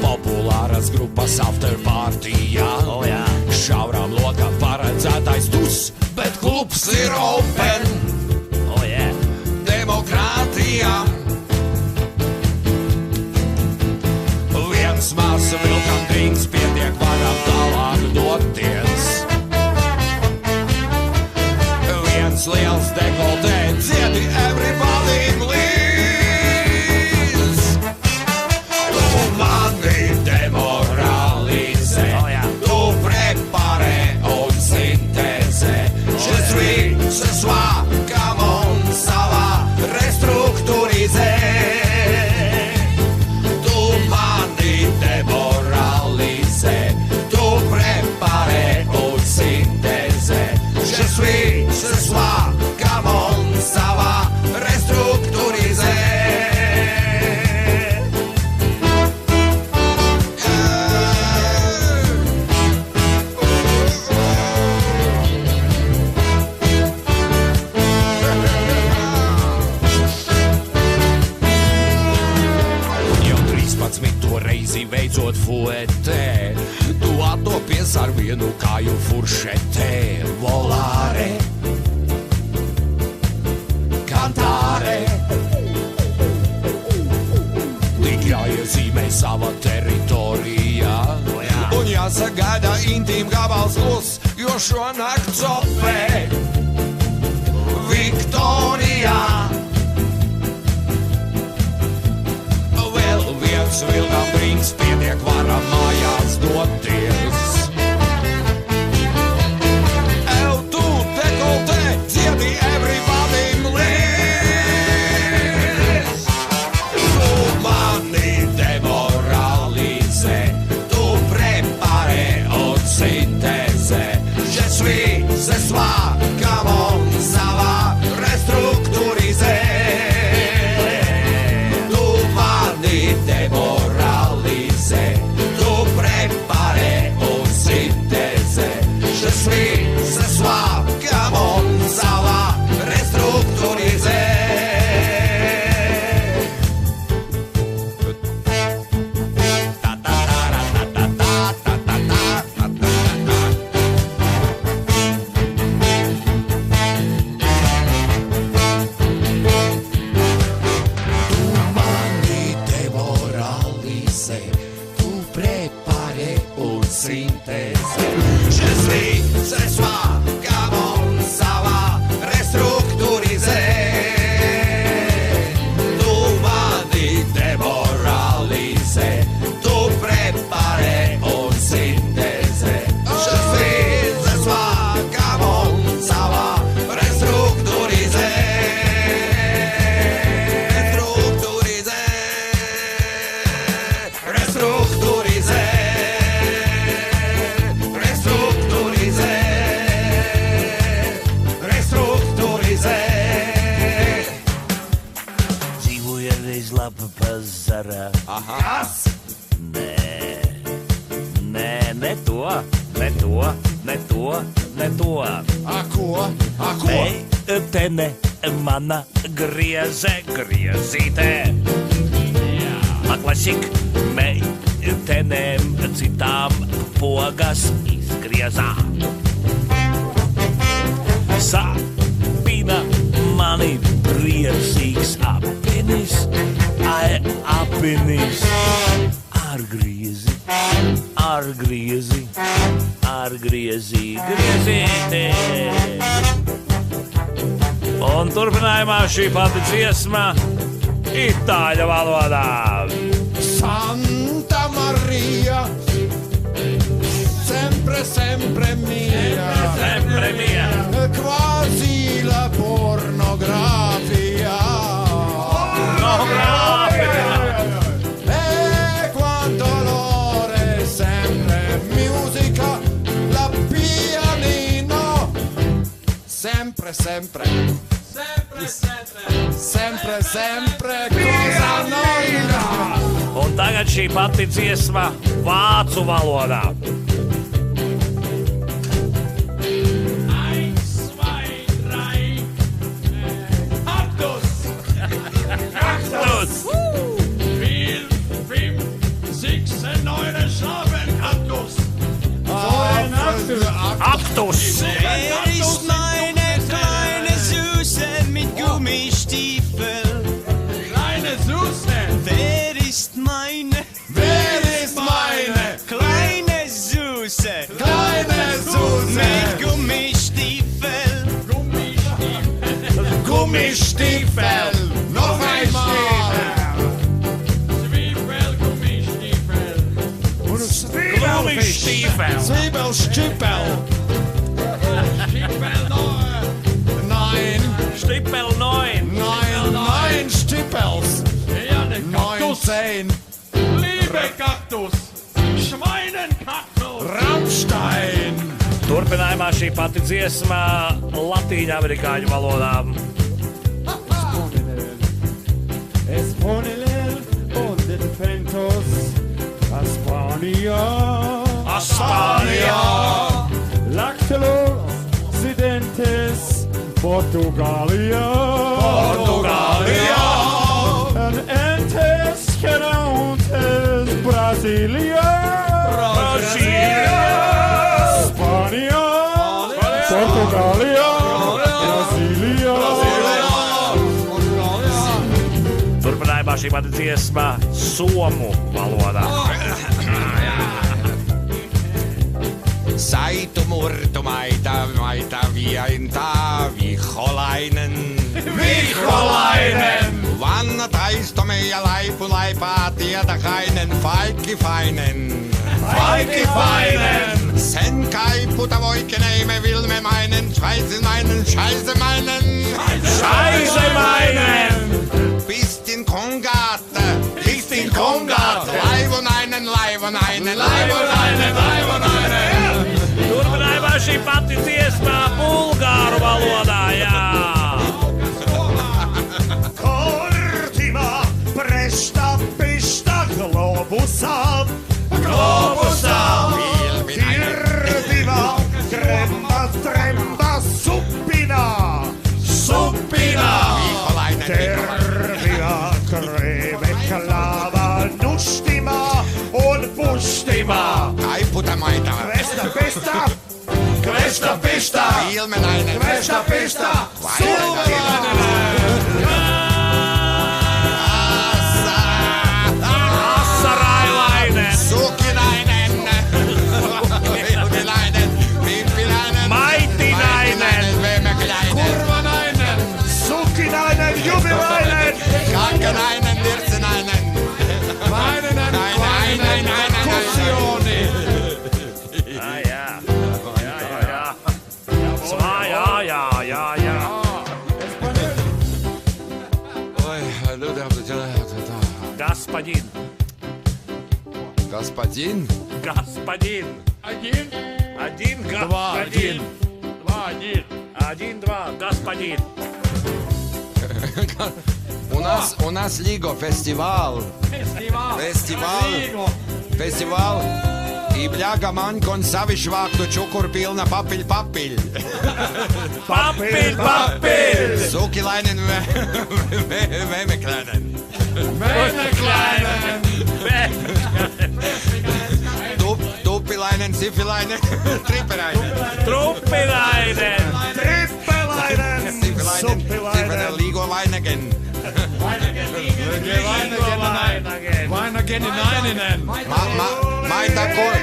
Speaker 1: populāras grupas afterpartijā.
Speaker 2: O jā.
Speaker 1: Šaurām lokām paredzētais dus, bet klubs ir open.
Speaker 2: O jā.
Speaker 1: Demokrātijā viens māsa vilkam drinks, pietiek varam tālāk doties. Viens liels dekoltē, dziedi everybody please. Tu mani demoralizē, tu preparē un sintēzē. Je suis ce soir, come on, savā restruktūrizē. Demoralizē, tu preparē un sintēzē. Je suis ce soir, come on, savā restruktūrizē. Reizi veicot fuetē, tu attopies ar vienu kāju furšetē. Volāre, kantāre, tik jāiezīmē sava teritorija. Un jāsagaida intīm gabals klus, jo šonakt copē Viktorijā. Viens vilkam drinks, pietiek varam mājās doties. Ev tu dekoltē, dziedi everybody please. Tu mani demoralizē, tu preparē un sintēzē. Je suis ce soir, come on, savā restruktūrizē. Demoralizē, tu preparē un sintēzē. Je suis ce soir, come on, savā restruktūrizē.
Speaker 2: Mana griezītē. Atlasik meitenēm citām pogas izgriezā. Sāpina mani priecīgs apinis, apinis. Ar griezi, griezītē. Un turpinājumā šī pati dziesma itāļu valodā.
Speaker 1: Santa Maria, sempre sempre mia,
Speaker 2: sempre mia.
Speaker 1: quasi la pornografia. E quanto l'ore sempre musica, la pianino, sempre, sempre, sempre, sempre, cosa nonna.
Speaker 2: Un tagad šī pati dziesma vācu valodā. Aktus!
Speaker 7: Wer ist meine kleine Süße mit Gummistiefel?
Speaker 1: Kleine Suse,
Speaker 7: Wer ist meine kleine Süße
Speaker 1: kleine Suse,
Speaker 7: mit Gummistiefel?
Speaker 1: Gummistiefel, noch einmal.
Speaker 2: Gummistiefel!
Speaker 1: Zwiebelstiefel. Nein,
Speaker 2: Stippel 9!
Speaker 1: nein, Stiefels. 19.
Speaker 9: Liebe Kaktus, Schweinenkaktus.
Speaker 1: Rammstein.
Speaker 2: Turpinājumā šī pati dziesma latīņu amerikāņu valodā.
Speaker 5: Es pone el onde de pentos Aspania
Speaker 2: Aspānijā!
Speaker 5: Lactelos Occidentes Portugalia And entes Carontes Brasilia Spania Portugalia Brasilia
Speaker 2: Turpinājumā šī pati dziesma somu valodā.
Speaker 4: Saitu murtu maita viainta viholainen. Vanna taistomme ja laipu laipaa tietäkainen feikkifainen. Sen kaiputa voikeneimme vilmemainen, scheisemainen. Pistin kongaat. Laivonainen.
Speaker 2: Turpinājumā šī pati dziesma bulgāru valodā, jā.
Speaker 5: Cortima Presta Pista Globusa Tirdiva Tremba Suppina Terdiva Kreve Kalava Nustima und Bustima
Speaker 4: Kaiputa maita.
Speaker 5: Cresta Pista
Speaker 4: Ilmenainen.
Speaker 5: Cresta Pista
Speaker 2: Assarailainen!
Speaker 4: Sukinainen. Vilminainen. Pimpiläinen.
Speaker 2: Maitinainen!
Speaker 4: Vemekäläinen.
Speaker 1: Kurvanainen.
Speaker 5: Sukinainen Jubilainen
Speaker 4: Kankanainen. Dirtsinainen.
Speaker 1: Vaininen, Vaininen, Kussioni.
Speaker 2: Господин!
Speaker 4: Господин.
Speaker 2: Один, господин! 1-2, господин!
Speaker 4: У нас Лиго фестивал. И бляга манькон savišvāktu čukuru pilna papiļ.
Speaker 2: Papiļ!
Speaker 4: Sukilainen Vemekläinen. Tuppilainen, sifilainen, trippelainen.
Speaker 2: Truppinainen!
Speaker 4: Sifilainen, liigolainenkin.
Speaker 1: Vainagen nainen.
Speaker 4: Maita kun...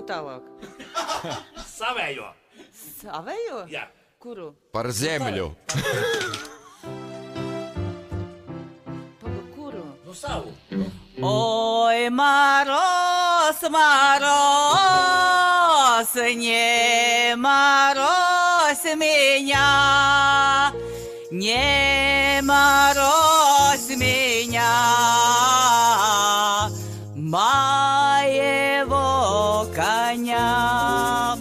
Speaker 10: tālāk?
Speaker 2: Savējo.
Speaker 10: Savējo?
Speaker 2: Jā.
Speaker 10: Kuru?
Speaker 4: Par zemļu.
Speaker 10: Kuru?
Speaker 2: Nu savu.
Speaker 10: Ой, мороз, мороз, не морозь меня, не морозь меня, моего коня.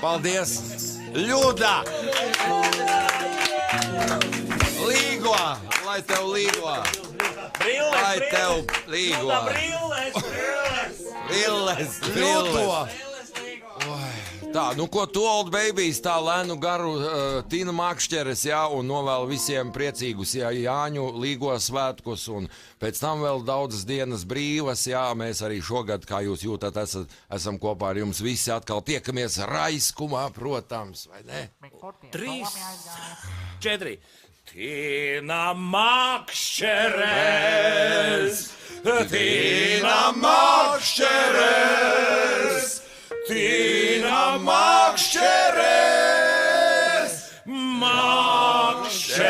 Speaker 4: Paldies! Ļuda! Līgo! Lai tev līgo! Lai tev līgo! Brilles! Tā, nu ko tu, old babies, tā lēnu garu Tina Makšķeres, jā, un novēl visiem priecīgus, jā, Jāņu līgo svētkus, un pēc tam vēl daudzas dienas brīvas, jā, mēs arī šogad, kā jūs jūtat, esam kopā ar jums visi atkal tiekamies Raiskumā, protams, vai ne?
Speaker 2: 3, 4. Tina Makšķeres! Tina Makšķeres! Tina Makšķeres! Makšķeres!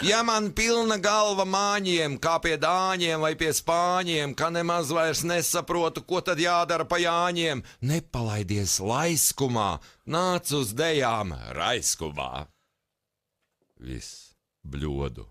Speaker 4: Ja man pilna galva māņiem, kā pie dāņiem vai pie spāņiem, ka nemaz vairs nesaprotu, ko tad jādara pa jāņiem, nepalaidies laiskumā, nāc uz dejām Raiskumā. Viss bļodu.